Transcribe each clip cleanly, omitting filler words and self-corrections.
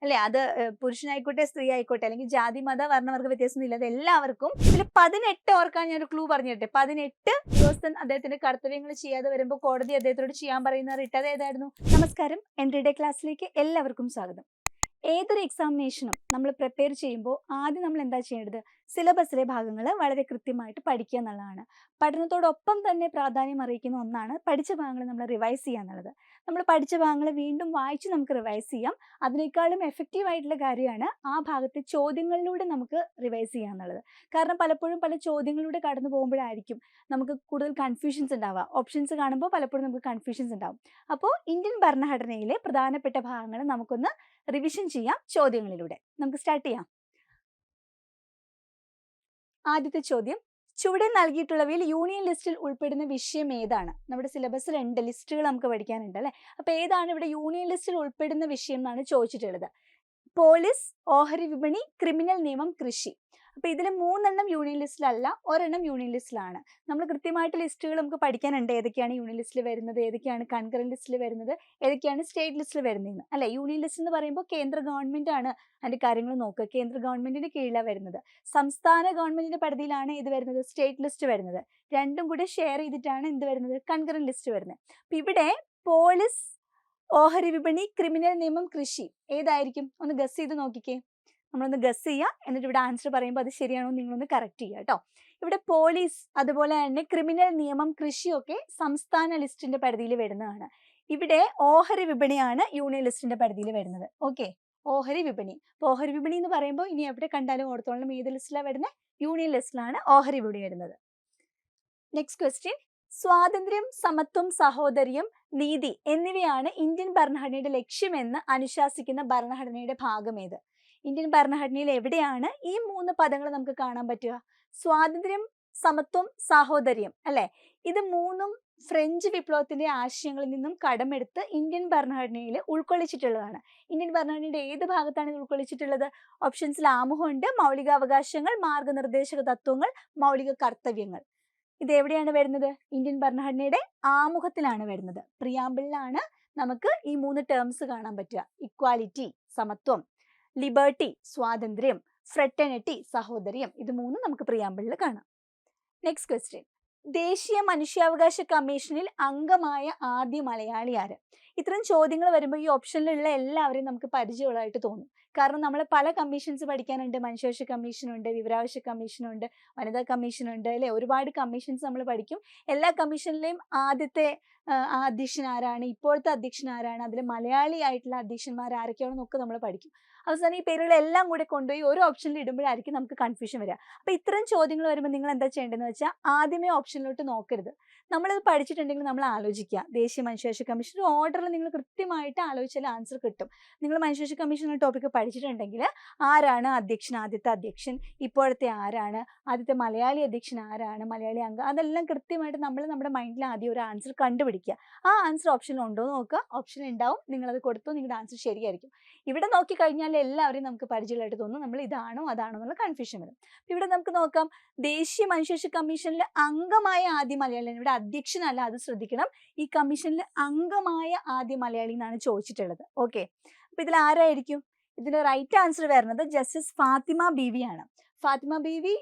അല്ലെ? അത് പുരുഷനായിക്കോട്ടെ സ്ത്രീ ആയിക്കോട്ടെ, അല്ലെങ്കിൽ ജാതി മത വർണ്ണവർഗ വ്യത്യാസമൊന്നും ഇല്ലാതെ എല്ലാവർക്കും. ഇതിൽ 18 ഓർക്കാൻ ഞാൻ ഒരു ക്ലൂ പറഞ്ഞു തരട്ടെ. 18 ദിവസം അദ്ദേഹത്തിന്റെ കർത്തവ്യങ്ങൾ ചെയ്യാതെ വരുമ്പോൾ കോടതി അദ്ദേഹത്തോട് ചെയ്യാൻ പറയുന്ന റിട്ട് ഏതായിരുന്നു? നമസ്കാരം, എൻട്രിഡേ ക്ലാസ്സിലേക്ക് എല്ലാവർക്കും സ്വാഗതം. ഏതൊരു എക്സാമിനേഷനും നമ്മൾ പ്രിപ്പയർ ചെയ്യുമ്പോൾ ആദ്യം നമ്മൾ എന്താ ചെയ്യേണ്ടത്? സിലബസിലെ ഭാഗങ്ങൾ വളരെ കൃത്യമായിട്ട് പഠിക്കുക എന്നുള്ളതാണ്. പഠനത്തോടൊപ്പം തന്നെ പ്രാധാന്യം അറിയിക്കുന്ന ഒന്നാണ് പഠിച്ച ഭാഗങ്ങൾ നമ്മൾ റിവൈസ് ചെയ്യുക എന്നുള്ളത്. നമ്മൾ പഠിച്ച ഭാഗങ്ങൾ വീണ്ടും വായിച്ച് നമുക്ക് റിവൈസ് ചെയ്യാം. അതിനേക്കാളും എഫക്റ്റീവ് ആയിട്ടുള്ള കാര്യമാണ് ആ ഭാഗത്തെ ചോദ്യങ്ങളിലൂടെ നമുക്ക് റിവൈസ് ചെയ്യുക എന്നുള്ളത്. കാരണം പലപ്പോഴും പല ചോദ്യങ്ങളിലൂടെ കടന്നു പോകുമ്പോഴായിരിക്കും നമുക്ക് കൂടുതൽ കൺഫ്യൂഷൻസ് ഉണ്ടാവുക. ഓപ്ഷൻസ് കാണുമ്പോൾ പലപ്പോഴും നമുക്ക് കൺഫ്യൂഷൻസ് ഉണ്ടാവും. അപ്പോൾ ഇന്ത്യൻ ഭരണഘടനയിലെ പ്രധാനപ്പെട്ട ഭാഗങ്ങൾ നമുക്കൊന്ന് റിവിഷൻ ചെയ്യാം ചോദ്യങ്ങളിലൂടെ. നമുക്ക് സ്റ്റാർട്ട് ചെയ്യാം. ആദ്യത്തെ ചോദ്യം, ചുവടെ നൽകിയിട്ടുള്ളവയിൽ യൂണിയൻ ലിസ്റ്റിൽ ഉൾപ്പെടുന്ന വിഷയം ഏതാണ്? നമ്മുടെ സിലബസിൽ 2 ലിസ്റ്റുകൾ നമുക്ക് പഠിക്കാനുണ്ട് അല്ലെ? അപ്പൊ ഏതാണ് ഇവിടെ യൂണിയൻ ലിസ്റ്റിൽ ഉൾപ്പെടുന്ന വിഷയം എന്നാണ് ചോദിച്ചിട്ടുള്ളത്. പോലീസ്, ഓഹരി വിപണി, ക്രിമിനൽ നിയമം, കൃഷി. അപ്പൊ ഇതിൽ 3 യൂണിയൻ ലിസ്റ്റിലല്ല, 1 യൂണിയൻ ലിസ്റ്റിലാണ്. നമ്മൾ കൃത്യമായിട്ട് ലിസ്റ്റുകൾ നമുക്ക് പഠിക്കാനുണ്ട്. ഏതൊക്കെയാണ് യൂണിയൻ ലിസ്റ്റിൽ വരുന്നത്, ഏതൊക്കെയാണ് കൺകറന്റ് ലിസ്റ്റിൽ വരുന്നത്, ഏതൊക്കെയാണ് സ്റ്റേറ്റ് ലിസ്റ്റിൽ വരുന്നതെന്ന് അല്ലെ? യൂണിയൻ ലിസ്റ്റ് എന്ന് പറയുമ്പോൾ കേന്ദ്ര ഗവൺമെന്റ് ആണ് അതിന്റെ കാര്യങ്ങൾ നോക്കുക. കേന്ദ്ര ഗവൺമെന്റിന്റെ കീഴിലാണ് വരുന്നത്. സംസ്ഥാന ഗവൺമെന്റിന്റെ പരിധിയിലാണ് ഇത് വരുന്നത്, സ്റ്റേറ്റ് ലിസ്റ്റ് വരുന്നത്. രണ്ടും കൂടി ഷെയർ ചെയ്തിട്ടാണ് എന്ത് വരുന്നത്? കൺകറന്റ് ലിസ്റ്റ് വരുന്നത്. അപ്പൊ ഇവിടെ പോലീസ്, ഓഹരി വിപണി, ക്രിമിനൽ നിയമം, കൃഷി ഏതായിരിക്കും? ഒന്ന് ഗസ് ചെയ്ത് നോക്കിക്കേ. നമ്മളൊന്ന് ഗസ് ചെയ്യുക, എന്നിട്ട് ഇവിടെ ആൻസർ പറയുമ്പോൾ അത് ശരിയാണോ നിങ്ങളൊന്ന് കറക്റ്റ് ചെയ്യുക കേട്ടോ. ഇവിടെ പോലീസ്, അതുപോലെ തന്നെ ക്രിമിനൽ നിയമം, കൃഷിയൊക്കെ സംസ്ഥാന ലിസ്റ്റിന്റെ പരിധിയിൽ വരുന്നതാണ്. ഇവിടെ ഓഹരി വിപണിയാണ് യൂണിയൻ ലിസ്റ്റിന്റെ പരിധിയിൽ വരുന്നത്. ഓക്കെ, ഓഹരി വിപണി. അപ്പോൾ ഓഹരി വിപണി എന്ന് പറയുമ്പോൾ ഇനി എവിടെ കണ്ടാലും ഓർത്തോളം ഏത് ലിസ്റ്റിലാണ് വരുന്നത്? യൂണിയൻ ലിസ്റ്റിലാണ് ഓഹരി വിപണി വരുന്നത്. നെക്സ്റ്റ് ക്വസ്റ്റ്യൻ, സ്വാതന്ത്ര്യം, സമത്വം, സഹോദര്യം, നീതി എന്നിവയാണ് ഇന്ത്യൻ ഭരണഘടനയുടെ ലക്ഷ്യമെന്ന് അനുശാസിക്കുന്ന ഭരണഘടനയുടെ ഭാഗം ഏത്? ഇന്ത്യൻ ഭരണഘടനയിൽ എവിടെയാണ് ഈ 3 പദങ്ങൾ നമുക്ക് കാണാൻ പറ്റുക? സ്വാതന്ത്ര്യം, സമത്വം, സാഹോദര്യം അല്ലെ? ഇത് 3ഉം ഫ്രഞ്ച് വിപ്ലവത്തിന്റെ ആശയങ്ങളിൽ നിന്നും കടമെടുത്ത് ഇന്ത്യൻ ഭരണഘടനയിൽ ഉൾക്കൊള്ളിച്ചിട്ടുള്ളതാണ്. ഇന്ത്യൻ ഭരണഘടനയുടെ ഏത് ഭാഗത്താണ് ഇത് ഉൾക്കൊള്ളിച്ചിട്ടുള്ളത്? ഓപ്ഷൻസിൽ ആമുഖമുണ്ട്, മൗലികാവകാശങ്ങൾ, മാർഗനിർദ്ദേശക തത്വങ്ങൾ, മൗലിക കർത്തവ്യങ്ങൾ. ഇത് എവിടെയാണ് വരുന്നത്? ഇന്ത്യൻ ഭരണഘടനയുടെ ആമുഖത്തിലാണ് വരുന്നത്. പ്രിയാമ്പിളിലാണ് നമുക്ക് ഈ 3 ടേംസ് കാണാൻ പറ്റുക. ഇക്വാലിറ്റി, സമത്വം, ലിബർട്ടി, സ്വാതന്ത്ര്യം, ഫ്രെറ്റേണിറ്റി, സഹോദര്യം. ഇത് 3 നമുക്ക് പ്രിയാമ്പിളിൽ കാണാം. നെക്സ്റ്റ് ക്വസ്റ്റ്യൻ, ദേശീയ മനുഷ്യാവകാശ കമ്മീഷനിൽ അംഗമായ ആദ്യ മലയാളി ആര്? ഇത്തരം ചോദ്യങ്ങൾ വരുമ്പോൾ ഈ ഓപ്ഷനിലുള്ള എല്ലാവരെയും നമുക്ക് പരിചയമുള്ളതായിട്ട് തോന്നും. കാരണം നമ്മൾ പല കമ്മീഷൻസ് പഠിക്കാനുണ്ട്. മനുഷ്യാവകാശ കമ്മീഷനുണ്ട്, വിവരാവകാശ കമ്മീഷനുണ്ട്, വനിതാ കമ്മീഷനുണ്ട് അല്ലെ? ഒരുപാട് കമ്മീഷൻസ് നമ്മൾ പഠിക്കും. എല്ലാ കമ്മീഷനിലെയും ആദ്യത്തെ അധ്യക്ഷൻ ആരാണ്, ഇപ്പോഴത്തെ അധ്യക്ഷൻ ആരാണ്, അതിൽ മലയാളി ആയിട്ടുള്ള അധ്യക്ഷന്മാർ ആരൊക്കെയാണെന്നൊക്കെ നമ്മൾ പഠിക്കും. അവസാനം ഈ പേരുകളെല്ലാം കൂടെ കൊണ്ടുപോയി ഓരോ ഓപ്ഷനിൽ ഇടുമ്പോഴായിരിക്കും നമുക്ക് കൺഫ്യൂഷൻ വരിക. അപ്പൊ ഇത്തരം ചോദ്യങ്ങൾ വരുമ്പോൾ നിങ്ങൾ എന്താ ചെയ്യേണ്ടതെന്ന് വെച്ചാൽ ആദ്യമേ ഓപ്ഷനിലോട്ട് നോക്കരുത്. നമ്മളിത് പഠിച്ചിട്ടുണ്ടെങ്കിൽ നമ്മൾ ആലോചിക്കുക. ദേശീയ മനുഷ്യാവകാശ കമ്മീഷൻ ഓർഡറിൽ നിങ്ങൾ കൃത്യമായിട്ട് ആലോചിച്ചാൽ ആൻസർ കിട്ടും. നിങ്ങൾ മനുഷ്യാവകാശ കമ്മീഷൻ എന്ന ടോപ്പിക്ക് പഠിച്ചിട്ടുണ്ടെങ്കിൽ ആരാണ് അധ്യക്ഷൻ, ആദ്യത്തെ അധ്യക്ഷൻ, ഇപ്പോഴത്തെ ആരാണ്, ആദ്യത്തെ മലയാളി അധ്യക്ഷൻ ആരാണ്, മലയാളി അംഗം, അതെല്ലാം കൃത്യമായിട്ട് നമ്മൾ നമ്മുടെ മൈൻഡിൽ ആദ്യം ഒരു ആൻസർ കണ്ടുപിടിക്കുക. ആ ആൻസർ ഓപ്ഷനിൽ ഉണ്ടോ എന്ന് നോക്കുക. ഓപ്ഷൻ ഉണ്ടാവും, നിങ്ങളത് കൊടുത്തു, നിങ്ങളുടെ ആൻസർ ശരിയായിരിക്കും. ഇവിടെ നോക്കിക്കഴിഞ്ഞാൽ എല്ലാവരെയും നമുക്ക് പരിചയമായിട്ട് തോന്നും. നമ്മൾ ഇതാണോ അതാണോ എന്നുള്ള കൺഫ്യൂഷൻ വരും. ഇവിടെ നമുക്ക് നോക്കാം, ദേശീയ മനുഷ്യാവകാശ കമ്മീഷനിൽ അംഗമായ ആദ്യ മലയാളി, ഇവിടെ അധ്യക്ഷനല്ല, അത് ശ്രദ്ധിക്കണം. ഈ കമ്മീഷനിൽ അംഗമായ ആദ്യ മലയാളി എന്നാണ് ചോദിച്ചിട്ടുള്ളത്. ഓക്കെ, അപ്പൊ ഇതിൽ ആരായിരിക്കും? ഇതിന്റെ റൈറ്റ് ആൻസർ വരുന്നത് ജസ്റ്റിസ് ഫാത്തിമ ബീവി ആണ്. ഫാത്തിമ ബീവി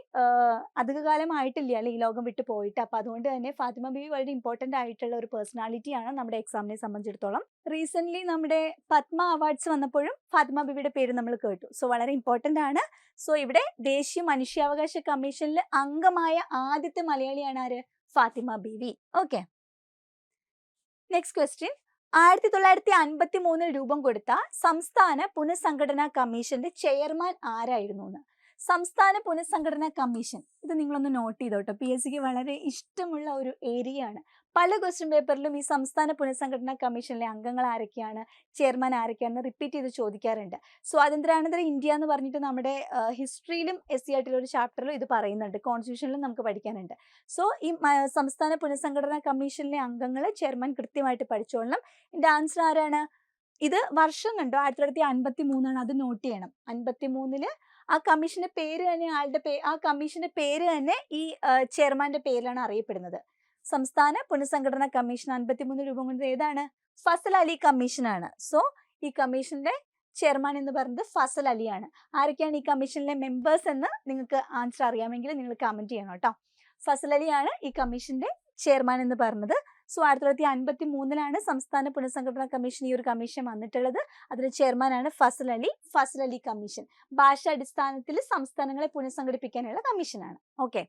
അധികകാലമായിട്ടില്ല അല്ലെ ഈ ലോകം വിട്ടു പോയിട്ട്. അപ്പൊ അതുകൊണ്ട് തന്നെ ഫാത്തിമ ബീവി വളരെ ഇമ്പോർട്ടന്റ് ആയിട്ടുള്ള ഒരു പേഴ്സണാലിറ്റി ആണ് നമ്മുടെ എക്സാമിനെ സംബന്ധിച്ചിടത്തോളം. റീസെന്റ് നമ്മുടെ പത്മ അവാർഡ്സ് വന്നപ്പോഴും ഫാത്തിമ ബീവിയുടെ പേര് നമ്മൾ കേട്ടു. സോ വളരെ ഇമ്പോർട്ടന്റ് ആണ്. സോ ഇവിടെ ദേശീയ മനുഷ്യാവകാശ കമ്മീഷനിൽ അംഗമായ ആദ്യത്തെ മലയാളിയാണ് ആര്? Fathima Beevi. Okay, next question, 1953 രൂപം കൊടുത്ത സംസ്ഥാന പുനഃസംഘടനാ കമ്മീഷന്റെ ചെയർമാൻ ആരായിരുന്നു എന്ന്? സംസ്ഥാന പുനഃസംഘടനാ കമ്മീഷൻ, ഇത് നിങ്ങളൊന്ന് നോട്ട് ചെയ്തോട്ടോ. PSCക്ക് വളരെ ഇഷ്ടമുള്ള ഒരു ഏരിയ ആണ്. പല ക്വസ്റ്റ്യൻ പേപ്പറിലും ഈ സംസ്ഥാന പുനഃസംഘടനാ കമ്മീഷനിലെ അംഗങ്ങൾ ആരൊക്കെയാണ്, ചെയർമാൻ ആരൊക്കെയാണെന്ന് റിപ്പീറ്റ് ചെയ്ത് ചോദിക്കാറുണ്ട്. സ്വാതന്ത്ര്യാനന്തര ഇന്ത്യ എന്ന് പറഞ്ഞിട്ട് നമ്മുടെ ഹിസ്റ്ററിയിലും SC ഒരു ചാപ്റ്ററിലും ഇത് പറയുന്നുണ്ട്, കോൺസ്റ്റിറ്റ്യൂഷനിലും നമുക്ക് പഠിക്കാനുണ്ട്. സോ ഈ സംസ്ഥാന പുനഃസംഘടനാ കമ്മീഷനിലെ അംഗങ്ങൾ, ചെയർമാൻ കൃത്യമായിട്ട് പഠിച്ചോളണം. ഇതിന്റെ ആൻസർ ആരാണ്? ഇത് വർഷം കണ്ടോ, 1953 ആണ്. അത് നോട്ട് ചെയ്യണം. 53 ആ കമ്മീഷന്റെ പേര് തന്നെ ആ കമ്മീഷന്റെ പേര് തന്നെ ഈ ചെയർമാന്റെ പേരിലാണ് അറിയപ്പെടുന്നത്. സംസ്ഥാന പുനഃസംഘടനാ കമ്മീഷൻ 53 രൂപം കൊണ്ടത് ഏതാണ്? ഫസൽ അലി കമ്മീഷൻ ആണ്. സോ ഈ കമ്മീഷന്റെ ചെയർമാൻ എന്ന് പറയുന്നത് ഫസൽ അലിയാണ്. ആരൊക്കെയാണ് ഈ കമ്മീഷനിലെ മെമ്പേഴ്സ് എന്ന് നിങ്ങൾക്ക് ആൻസർ അറിയാമെങ്കിൽ നിങ്ങൾ കമന്റ് ചെയ്യണം കേട്ടോ. ഫസൽ അലിയാണ് ഈ കമ്മീഷന്റെ ചെയർമാൻ എന്ന് പറഞ്ഞത്. സോ 1953 സംസ്ഥാന പുനഃസംഘടനാ കമ്മീഷൻ ഈ ഒരു കമ്മീഷൻ വന്നിട്ടുള്ളത്. അതിന്റെ ചെയർമാനാണ് ഫസൽ അലി കമ്മീഷൻ. ഭാഷാടിസ്ഥാനത്തിൽ സംസ്ഥാനങ്ങളെ പുനഃസംഘടിപ്പിക്കാനുള്ള കമ്മീഷനാണ്. Okay,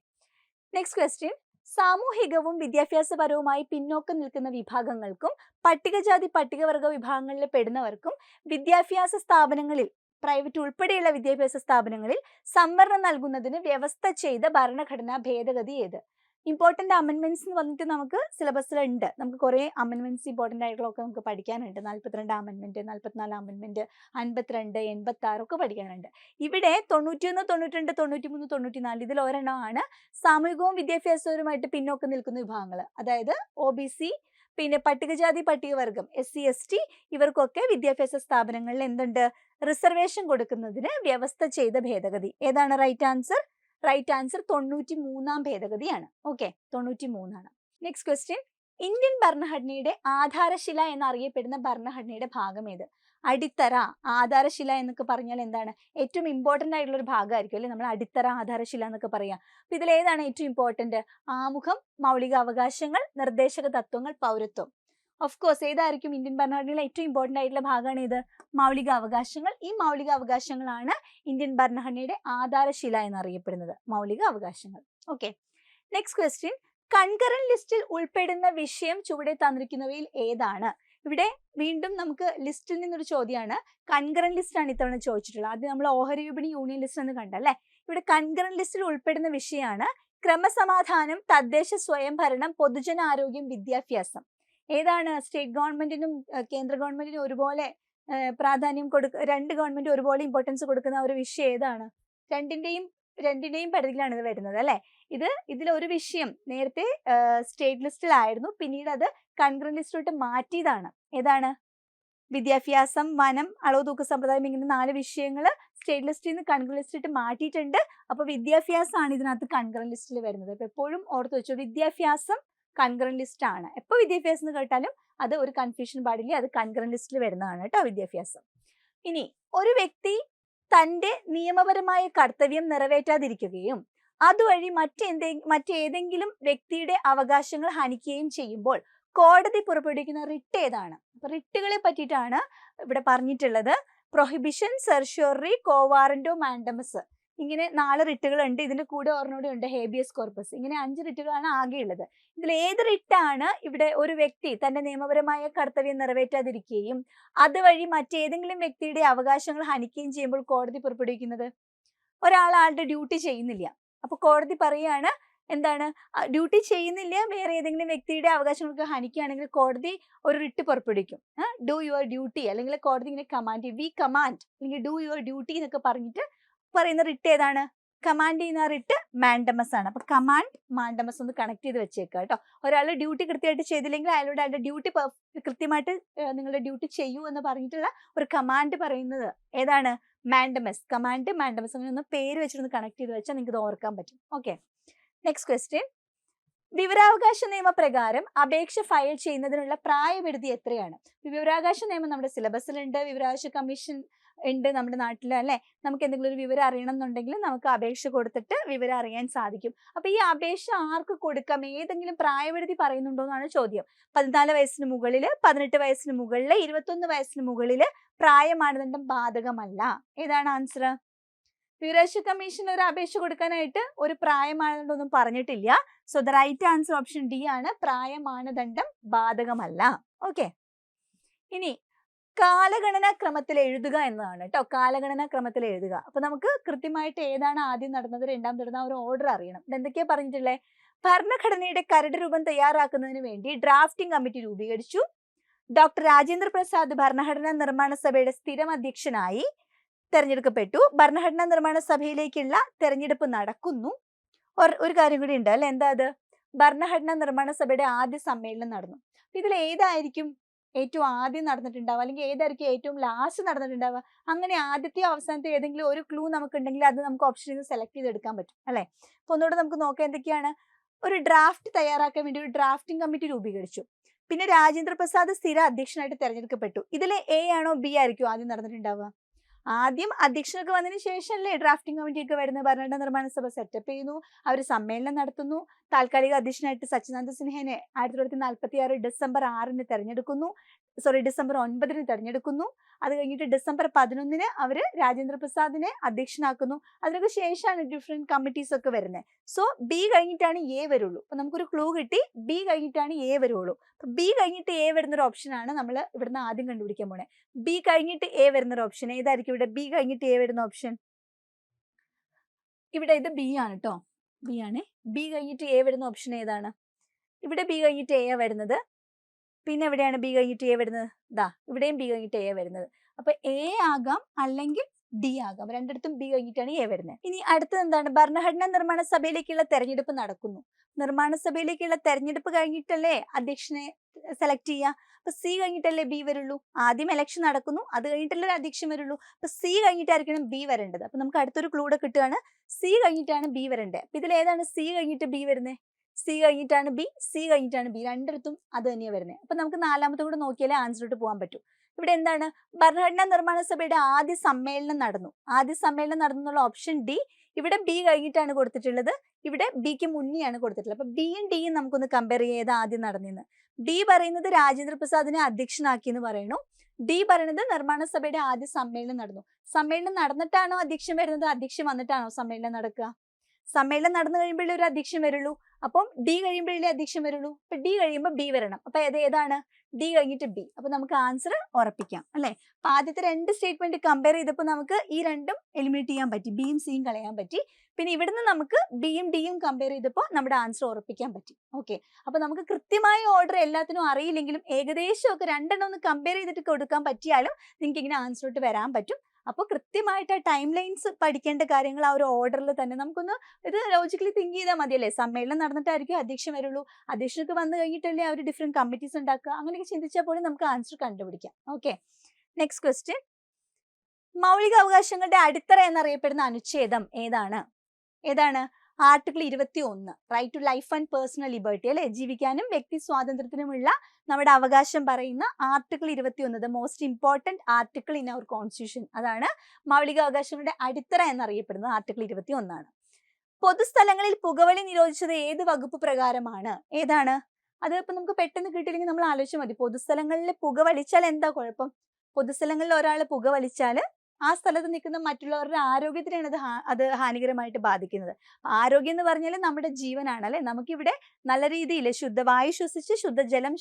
next question. സാമൂഹികവും വിദ്യാഭ്യാസപരവുമായി പിന്നോക്കം നിൽക്കുന്ന വിഭാഗങ്ങൾക്കും പട്ടികജാതി പട്ടികവർഗ വിഭാഗങ്ങളിൽ പെടുന്നവർക്കും വിദ്യാഭ്യാസ സ്ഥാപനങ്ങളിൽ, പ്രൈവറ്റ് ഉൾപ്പെടെയുള്ള വിദ്യാഭ്യാസ സ്ഥാപനങ്ങളിൽ സംവരണം നൽകുന്നതിന് വ്യവസ്ഥ ചെയ്ത ഭരണഘടനാ ഭേദഗതി ഏത്? ഇമ്പോർട്ടന്റ് അമെന്റ്മെന്റ്സ് എന്ന് പറഞ്ഞിട്ട് നമുക്ക് സിലബസിലുണ്ട്. നമുക്ക് കുറേ അമെന്റ്മെന്റ്സ് ഇമ്പോർട്ടന്റ് ആയിട്ടുള്ളതൊക്കെ നമുക്ക് പഠിക്കാനുണ്ട്. 42 അമെന്റ്മെന്റ്, 44 അമെന്റ്മെന്റ്, 52, 86 ഒക്കെ പഠിക്കാനുണ്ട്. ഇവിടെ 91, 92, 93, 94 ഇതിൽ ഒരെണ്ണമാണ് സാമൂഹികവും വിദ്യാഭ്യാസപരവുമായിട്ട് പിന്നോക്കം നിൽക്കുന്ന വിഭാഗങ്ങൾ. അതായത് OBC, പിന്നെ പട്ടികജാതി പട്ടികവർഗം, SC ST ഇവർക്കൊക്കെ വിദ്യാഭ്യാസ സ്ഥാപനങ്ങളിൽ എന്തുണ്ട്? റിസർവേഷൻ കൊടുക്കുന്നതിന് വ്യവസ്ഥ ചെയ്ത ഭേദഗതി. ഏതാണ് റൈറ്റ് ആൻസർ? റൈറ്റ് ആൻസർ 93 ഭേദഗതിയാണ്. ഓക്കെ, 93. Next question. ഇന്ത്യൻ ഭരണഘടനയുടെ ആധാരശില എന്നറിയപ്പെടുന്ന ഭരണഘടനയുടെ ഭാഗം ഏത്? അടിത്തറ, ആധാരശില എന്നൊക്കെ പറഞ്ഞാൽ എന്താണ്? ഏറ്റവും ഇമ്പോർട്ടന്റ് ആയിട്ടുള്ള ഒരു ഭാഗമായിരിക്കും അല്ലെ നമ്മൾ അടിത്തറ, ആധാരശില എന്നൊക്കെ പറയാം. അപ്പൊ ഇതിൽ ഏതാണ് ഏറ്റവും ഇമ്പോർട്ടന്റ്? ആമുഖം, മൗലിക അവകാശങ്ങൾ, നിർദ്ദേശക തത്വങ്ങൾ, പൗരത്വം. ഓഫ് കോഴ്സ് ഏതായിരിക്കും ഇന്ത്യൻ ഭരണഘടനയിലെ ഏറ്റവും ഇമ്പോർട്ടന്റ് ആയിട്ടുള്ള ഭാഗമാണ് ഇത്? മൗലിക അവകാശങ്ങൾ. ഈ മൗലിക അവകാശങ്ങളാണ് ഇന്ത്യൻ ഭരണഘടനയുടെ ആധാരശില എന്നറിയപ്പെടുന്നത്, മൗലിക അവകാശങ്ങൾ. Okay, next question. കൺകറന്റ് ലിസ്റ്റിൽ ഉൾപ്പെടുന്ന വിഷയം ചുവടെ തന്നിരിക്കുന്നവയിൽ ഏതാണ്? ഇവിടെ വീണ്ടും നമുക്ക് ലിസ്റ്റിൽ നിന്നൊരു ചോദ്യമാണ്. കൺകറന്റ് ലിസ്റ്റ് ആണ് ഇത്തവണ ചോദിച്ചിട്ടുള്ളത്. ആദ്യം നമ്മൾ ഓഹരി വിപണി, യൂണിയൻ ലിസ്റ്റ് എന്ന് കണ്ടല്ലേ. ഇവിടെ കൺകറന്റ് ലിസ്റ്റിൽ ഉൾപ്പെടുന്ന വിഷയമാണ് ക്രമസമാധാനം, തദ്ദേശ സ്വയംഭരണം, പൊതുജനാരോഗ്യം, വിദ്യാഭ്യാസം. ഏതാണ് സ്റ്റേറ്റ് ഗവൺമെന്റിനും കേന്ദ്ര ഗവൺമെന്റിനും ഒരുപോലെ പ്രാധാന്യം രണ്ട് ഗവൺമെന്റ് ഒരുപോലെ ഇമ്പോർട്ടൻസ് കൊടുക്കുന്ന ഒരു വിഷയം ഏതാണ്? രണ്ടിന്റെയും പരിധിയിലാണ് ഇത് വരുന്നത് അല്ലെ. ഇതിൽ ഒരു വിഷയം നേരത്തെ സ്റ്റേറ്റ് ലിസ്റ്റിലായിരുന്നു, പിന്നീട് അത് കൺകറന്റ് ലിസ്റ്റിലോട്ട് മാറ്റിയതാണ്. ഏതാണ്? വിദ്യാഭ്യാസം, വനം, അളവ് തൂക്ക സമ്പ്രദായം, ഇങ്ങനെ 4 വിഷയങ്ങൾ സ്റ്റേറ്റ് ലിസ്റ്റിൽ നിന്ന് കൺകറന്റ് ലിസ്റ്റിട്ട് മാറ്റിയിട്ടുണ്ട്. അപ്പൊ വിദ്യാഭ്യാസമാണ് ഇതിനകത്ത് കൺകറന്റ് ലിസ്റ്റിൽ വരുന്നത്. അപ്പൊ എപ്പോഴും ഓർത്ത് വെച്ചു, വിദ്യാഭ്യാസം കൺകറന്റ് ലിസ്റ്റ് ആണ്. എപ്പോൾ വിദ്യാഭ്യാസം എന്ന് കേട്ടാലും അത് ഒരു കൺഫ്യൂഷൻ പാടില്ല, അത് കൺകറന്റ് ലിസ്റ്റിൽ വരുന്നതാണ് കേട്ടോ വിദ്യാഭ്യാസം. ഇനി ഒരു വ്യക്തി തന്റെ നിയമപരമായ കർത്തവ്യം നിറവേറ്റാതിരിക്കുകയും അതുവഴി മറ്റേതെങ്കിലും വ്യക്തിയുടെ അവകാശങ്ങൾ ഹനിക്കുകയും ചെയ്യുമ്പോൾ കോടതി പുറപ്പെടുവിക്കുന്ന റിട്ട് ഏതാണ്? അപ്പൊ റിട്ടുകളെ പറ്റിയിട്ടാണ് ഇവിടെ പറഞ്ഞിട്ടുള്ളത്. Prohibition, certiorari, കോവാറന്റോ, mandamus. ഇങ്ങനെ 4 റിട്ടുകളുണ്ട്. ഇതിന്റെ കൂടെ ഒരെണ്ണൂടെ ഉണ്ട് ഹേബിയസ് കോർപ്പസ്. ഇങ്ങനെ 5 റിട്ടുകളാണ് ആകെയുള്ളത്. ഇതിൽ ഏത് റിട്ടാണ് ഇവിടെ ഒരു വ്യക്തി തന്റെ നിയമപരമായ കർത്തവ്യം നിറവേറ്റാതിരിക്കുകയും അതുവഴി മറ്റേതെങ്കിലും വ്യക്തിയുടെ അവകാശങ്ങൾ ഹനിക്കുകയും ചെയ്യുമ്പോൾ കോടതി പുറപ്പെടുവിക്കുന്നത്? ഒരാളുടെ ഡ്യൂട്ടി ചെയ്യുന്നില്ല, അപ്പൊ കോടതി പറയാണ് എന്താണ്? ഡ്യൂട്ടി ചെയ്യുന്നില്ല, വേറെ ഏതെങ്കിലും വ്യക്തിയുടെ അവകാശങ്ങൾക്ക് ഹനിക്കുകയാണെങ്കിൽ കോടതി ഒരു റിട്ട് പുറപ്പെടുവിക്കും. ഡു യുവർ ഡ്യൂട്ടി, അല്ലെങ്കിൽ കോടതി ഇങ്ങനെ കമാൻഡ്, വി കമാൻഡ്, അല്ലെങ്കിൽ ഡു യുവർ ഡ്യൂട്ടി എന്നൊക്കെ പറഞ്ഞിട്ട് പറയുന്ന റിട്ട് ഏതാണ്? കമാൻഡ് ചെയ്യുന്ന റിട്ട് മാൻഡമസ് ആണ്. അപ്പൊ കമാൻഡ്, മാൻഡമസ് ഒന്ന് കണക്ട് ചെയ്ത് വെച്ചേക്കുക കേട്ടോ. ഒരാൾ ഡ്യൂട്ടി കൃത്യമായിട്ട് ചെയ്തില്ലെങ്കിൽ അയാളുടെ ഡ്യൂട്ടി കൃത്യമായിട്ട് നിങ്ങളുടെ ഡ്യൂട്ടി ചെയ്യൂ എന്ന് പറഞ്ഞിട്ടുള്ള ഒരു കമാൻഡ് പറയുന്നത് ഏതാണ്? മാൻഡമസ്. കമാൻഡ്, മാൻഡമസ്, അങ്ങനെ ഒന്ന് പേര് വെച്ചിട്ടൊന്ന് കണക്ട് ചെയ്ത് വെച്ചാൽ നിങ്ങൾക്ക് ഇത് ഓർക്കാൻ പറ്റും. Okay, next question. വിവരാവകാശ നിയമപ്രകാരം അപേക്ഷ ഫയൽ ചെയ്യുന്നതിനുള്ള പ്രായപരിധി എത്രയാണ്? വിവരാവകാശ നിയമം നമ്മുടെ സിലബസിലുണ്ട്, വിവരാവകാശ കമ്മീഷൻ ഉണ്ട് നമ്മുടെ നാട്ടിൽ അല്ലെ. നമുക്ക് എന്തെങ്കിലും ഒരു വിവരം അറിയണം എന്നുണ്ടെങ്കിൽ നമുക്ക് അപേക്ഷ കൊടുത്തിട്ട് വിവരം അറിയാൻ സാധിക്കും. അപ്പൊ ഈ അപേക്ഷ ആർക്ക് കൊടുക്കാം? ഏതെങ്കിലും പ്രായപരിധി പറയുന്നുണ്ടോ എന്നാണ് ചോദ്യം. 14 വയസ്സിന് മുകളിൽ, 18 വയസ്സിന് മുകളിൽ, 21 വയസ്സിന് മുകളിൽ പ്രായ മാനദണ്ഡം ബാധകമല്ല. ഏതാണ് ആൻസർ? വിവരാവകാശ കമ്മീഷൻ ഒരു അപേക്ഷ കൊടുക്കാനായിട്ട് ഒരു പ്രായ മാനദണ്ഡം ഒന്നും പറഞ്ഞിട്ടില്ല. So the right answer option D ആണ്, പ്രായ മാനദണ്ഡം ബാധകമല്ല. ഓക്കെ, ഇനി കാലഗണനാ ക്രമത്തിൽ എഴുതുക എന്നതാണ് കേട്ടോ. കാലഗണനാ ക്രമത്തിൽ എഴുതുക. അപ്പൊ നമുക്ക് കൃത്യമായിട്ട് ഏതാണ് ആദ്യം നടന്നത്, രണ്ടാമത് നടന്ന ഒരു ഓർഡർ അറിയണം. എന്തൊക്കെയാ പറഞ്ഞിട്ടുള്ളത്? ഭരണഘടനയുടെ കരട് രൂപം തയ്യാറാക്കുന്നതിന് വേണ്ടി ഡ്രാഫ്റ്റിംഗ് കമ്മിറ്റി രൂപീകരിച്ചു. ഡോക്ടർ രാജേന്ദ്ര പ്രസാദ് ഭരണഘടനാ നിർമ്മാണ സഭയുടെ സ്ഥിരം അധ്യക്ഷനായി തെരഞ്ഞെടുക്കപ്പെട്ടു. ഭരണഘടനാ നിർമ്മാണ സഭയിലേക്കുള്ള തെരഞ്ഞെടുപ്പ് നടക്കുന്നു. ഒരു കാര്യം കൂടി ഉണ്ട് അല്ലെ, എന്താ അത്? ഭരണഘടനാ നിർമ്മാണ സഭയുടെ ആദ്യ സമ്മേളനം നടന്നു. ഇതിൽ ഏതായിരിക്കും ഏറ്റവും ആദ്യം നടന്നിട്ടുണ്ടാവുക, അല്ലെങ്കിൽ ഏതായിരിക്കും ഏറ്റവും ലാസ്റ്റ് നടന്നിട്ടുണ്ടാവുക? അങ്ങനെ ആദ്യത്തെയോ അവസാനത്തെ ഏതെങ്കിലും ഒരു ക്ലൂ നമുക്ക് ഉണ്ടെങ്കിൽ അത് നമുക്ക് ഓപ്ഷനിൽ നിന്ന് സെലക്ട് ചെയ്തെടുക്കാൻ പറ്റും അല്ലെ. അപ്പൊ ഒന്നുകൂടെ നമുക്ക് നോക്കാം എന്തൊക്കെയാണ്. ഒരു ഡ്രാഫ്റ്റ് തയ്യാറാക്കാൻ വേണ്ടി ഒരു ഡ്രാഫ്റ്റിംഗ് കമ്മിറ്റി രൂപീകരിച്ചു. പിന്നെ രാജേന്ദ്ര പ്രസാദ് സ്ഥിര അധ്യക്ഷനായിട്ട് തെരഞ്ഞെടുക്കപ്പെട്ടു. ഇതിലെ എ ആണോ ബി ആയിരിക്കും ആദ്യം നടന്നിട്ടുണ്ടാവുക? ആദ്യം അധ്യക്ഷനൊക്കെ വന്നതിന് ശേഷമല്ലേ ഡ്രാഫ്റ്റിംഗ് കമ്മിറ്റി ഒക്കെ വരുന്നത്. ഭരണഘടനാ നിർമ്മാണ സഭ സെറ്റപ്പ് ചെയ്യുന്നു, അവർ സമ്മേളനം നടത്തുന്നു. താൽക്കാലിക അധ്യക്ഷനായിട്ട് സച്ചിദാനന്ദ സിൻഹയെ 1946 ഡിസംബർ 6 തെരഞ്ഞെടുക്കുന്നു. ഡിസംബർ 9 തെരഞ്ഞെടുക്കുന്നു. അത് കഴിഞ്ഞിട്ട് ഡിസംബർ 11 അവർ രാജേന്ദ്ര പ്രസാദിനെ അധ്യക്ഷനാക്കുന്നു. അതിനൊക്കെ ശേഷമാണ് ഡിഫറെന്റ് കമ്മിറ്റീസ് ഒക്കെ വരുന്നത്. സോ ബി കഴിഞ്ഞിട്ടാണ് എ വരുള്ളൂ. അപ്പൊ നമുക്കൊരു ക്ലൂ കിട്ടി, ബി കഴിഞ്ഞിട്ടാണ് എ വരുള്ളൂ. അപ്പൊ ബി കഴിഞ്ഞിട്ട് എ വരുന്നൊരു ഓപ്ഷനാണ് നമ്മൾ ഇവിടുന്ന് ആദ്യം കണ്ടുപിടിക്കാൻ പോണേ. ബി കഴിഞ്ഞിട്ട് എ വരുന്നൊരു ഓപ്ഷൻ ഏതായിരിക്കും? ഇവിടെ ബി കഴിഞ്ഞിട്ട് എ വരുന്ന ഓപ്ഷൻ ഇവിടെ ഇത് ബി ആണ് കേട്ടോ, ബി ആണ്. ബി കഴിഞ്ഞിട്ട് എ വരുന്ന ഓപ്ഷൻ ഏതാണ്? ഇവിടെ ബി കഴിഞ്ഞിട്ട് എ വരുന്നത്. പിന്നെ എവിടെയാണ് ബി കഴിഞ്ഞിട്ട് എ വരുന്നത്? ദാ ഇവിടെയും ബി കഴിഞ്ഞിട്ട് എ വരുന്നത്. അപ്പൊ എ ആകാം അല്ലെങ്കിൽ ഡി ആകാം, രണ്ടിടത്തും ബി കഴിഞ്ഞിട്ടാണ് എ വരുന്നത്. ഇനി അടുത്തത് എന്താണ്? ഭരണഘടനാ നിർമ്മാണ സഭയിലേക്കുള്ള തെരഞ്ഞെടുപ്പ് നടക്കുന്നു. നിർമ്മാണ സഭയിലേക്കുള്ള തെരഞ്ഞെടുപ്പ് കഴിഞ്ഞിട്ടല്ലേ അധ്യക്ഷനെ സെലക്ട് ചെയ്യുക. അപ്പൊ സി കഴിഞ്ഞിട്ടല്ലേ ബി വരുള്ളൂ. ആദ്യം ഇലക്ഷൻ നടക്കുന്നു, അത് കഴിഞ്ഞിട്ടല്ലേ ഒരു അധ്യക്ഷൻ വരുള്ളൂ. അപ്പൊ സി കഴിഞ്ഞിട്ടായിരിക്കണം ബി വരേണ്ടത്. അപ്പൊ നമുക്ക് അടുത്തൊരു ക്ലൂടെ കിട്ടുകയാണ്, സി കഴിഞ്ഞിട്ടാണ് ബി വരേണ്ടത്. അപ്പൊ ഇതിൽ ഏതാണ് സി കഴിഞ്ഞിട്ട് ബി വരുന്നത്? സി കഴിഞ്ഞിട്ടാണ് ബി, സി കഴിഞ്ഞിട്ടാണ് ബി, രണ്ടിടത്തും അത് തന്നെയാണ് വരുന്നത്. അപ്പൊ നമുക്ക് നാലാമത്തെ കൂടെ നോക്കിയാലേ ആൻസറിലോട്ട് പോകാൻ പറ്റൂ. ഇവിടെ എന്താണ്? ഭരണഘടനാ നിർമ്മാണ സഭയുടെ ആദ്യ സമ്മേളനം നടന്നു. ആദ്യ സമ്മേളനം നടന്നു എന്നുള്ള ഓപ്ഷൻ ഡി. ഇവിടെ ബി കഴിഞ്ഞിട്ടാണ് കൊടുത്തിട്ടുള്ളത്, ഇവിടെ ബിക്ക് മുന്നെയാണ് കൊടുത്തിട്ടുള്ളത്. അപ്പൊ ബിയും ഡിയും നമുക്കൊന്ന് കമ്പയർ ചെയ്ത് ആദ്യം നടന്നിന്ന്. ബി പറയുന്നത് രാജേന്ദ്ര പ്രസാദിനെ അധ്യക്ഷനാക്കി എന്ന് പറയുന്നു. ഡി പറയുന്നത് നിർമ്മാണ സഭയുടെ ആദ്യ സമ്മേളനം നടന്നു. സമ്മേളനം നടന്നിട്ടാണോ അധ്യക്ഷൻ വരുന്നത്, അധ്യക്ഷൻ വന്നിട്ടാണോ സമ്മേളനം നടക്കുക? സമ്മേളനം നടന്നു കഴിയുമ്പോഴേ ഒരു അധ്യക്ഷൻ വരുള്ളൂ. അപ്പം ഡി കഴിയുമ്പോഴേ അധ്യക്ഷൻ വരുള്ളൂ. അപ്പൊ ഡി കഴിയുമ്പോൾ ബി വരണം. അപ്പൊ ഏതാണ്? ഡി കഴിഞ്ഞിട്ട് ബി. അപ്പൊ നമുക്ക് ആൻസർ ഉറപ്പിക്കാം അല്ലെ. അപ്പൊ ആദ്യത്തെ രണ്ട് സ്റ്റേറ്റ്മെന്റ് കമ്പയർ ചെയ്തപ്പോൾ നമുക്ക് ഈ രണ്ടും എലിമിനേറ്റ് ചെയ്യാൻ പറ്റി, ബിയും സിയും കളയാൻ പറ്റി. പിന്നെ ഇവിടുന്ന് നമുക്ക് ബിയും ഡിയും കമ്പയർ ചെയ്തപ്പോൾ നമ്മുടെ ആൻസർ ഉറപ്പിക്കാൻ പറ്റി. ഓക്കെ, അപ്പൊ നമുക്ക് കൃത്യമായ ഓർഡർ എല്ലാത്തിനും അറിയില്ലെങ്കിലും ഏകദേശം ഒക്കെ രണ്ടെണ്ണം ഒന്ന് കമ്പയർ ചെയ്തിട്ട് കൊടുക്കാൻ പറ്റിയാലും നിങ്ങൾക്ക് ഇങ്ങനെ ആൻസറിലോട്ട് വരാൻ പറ്റും. അപ്പോൾ കൃത്യമായിട്ട് ആ ടൈം ലൈൻസ് പഠിക്കേണ്ട കാര്യങ്ങൾ ആ ഒരു ഓർഡറിൽ തന്നെ നമുക്കൊന്ന് ഇത് ലോജിക്കലി തിങ്ക് ചെയ്താൽ മതിയല്ലേ. സമ്മേളനം നടന്നിട്ടായിരിക്കും അധ്യക്ഷൻ വരുള്ളൂ, അധ്യക്ഷനൊക്കെ വന്നു കഴിഞ്ഞിട്ടല്ലേ അവർ ഡിഫറെന്റ് കമ്മിറ്റീസ് ഉണ്ടാക്കുക. അങ്ങനെയൊക്കെ ചിന്തിച്ചാൽ പോലും നമുക്ക് ആൻസർ കണ്ടുപിടിക്കാം. Okay, next question. മൗലിക അവകാശങ്ങളുടെ അടിത്തറ എന്നറിയപ്പെടുന്ന അനുച്ഛേദം ഏതാണ്? Article 21, right to life and personal liberty അല്ലെ, ജീവിക്കാനും വ്യക്തി സ്വാതന്ത്ര്യത്തിനുമുള്ള നമ്മുടെ അവകാശം പറയുന്ന article 21, the most important article in our constitution. അതാണ് മൗലിക അവകാശങ്ങളുടെ അടിത്തറ എന്നറിയപ്പെടുന്നത് ആർട്ടിക്കിൾ 21 ആണ്. പൊതുസ്ഥലങ്ങളിൽ പുകവലി നിരോധിച്ചത് ഏത് വകുപ്പ് പ്രകാരമാണ്? ഏതാണ് അത്? ഇപ്പൊ നമുക്ക് പെട്ടെന്ന് കിട്ടിയില്ലെങ്കിൽ നമ്മൾ ആലോചിച്ചാൽ മതി. പൊതുസ്ഥലങ്ങളിൽ പുകവലിച്ചാൽ എന്താ കുഴപ്പം? പൊതുസ്ഥലങ്ങളിൽ ഒരാൾ പുകവലിച്ചാൽ ആ സ്ഥലത്ത് നിൽക്കുന്ന മറ്റുള്ളവരുടെ ആരോഗ്യത്തിനാണ് അത് ഹാനികരമായിട്ട് ബാധിക്കുന്നത്. ആരോഗ്യം എന്ന് പറഞ്ഞാൽ നമ്മുടെ ജീവനാണ് അല്ലെ. നമുക്കിവിടെ നല്ല രീതിയിൽ ശുദ്ധവായു ശ്വസിച്ച് ശുദ്ധജലം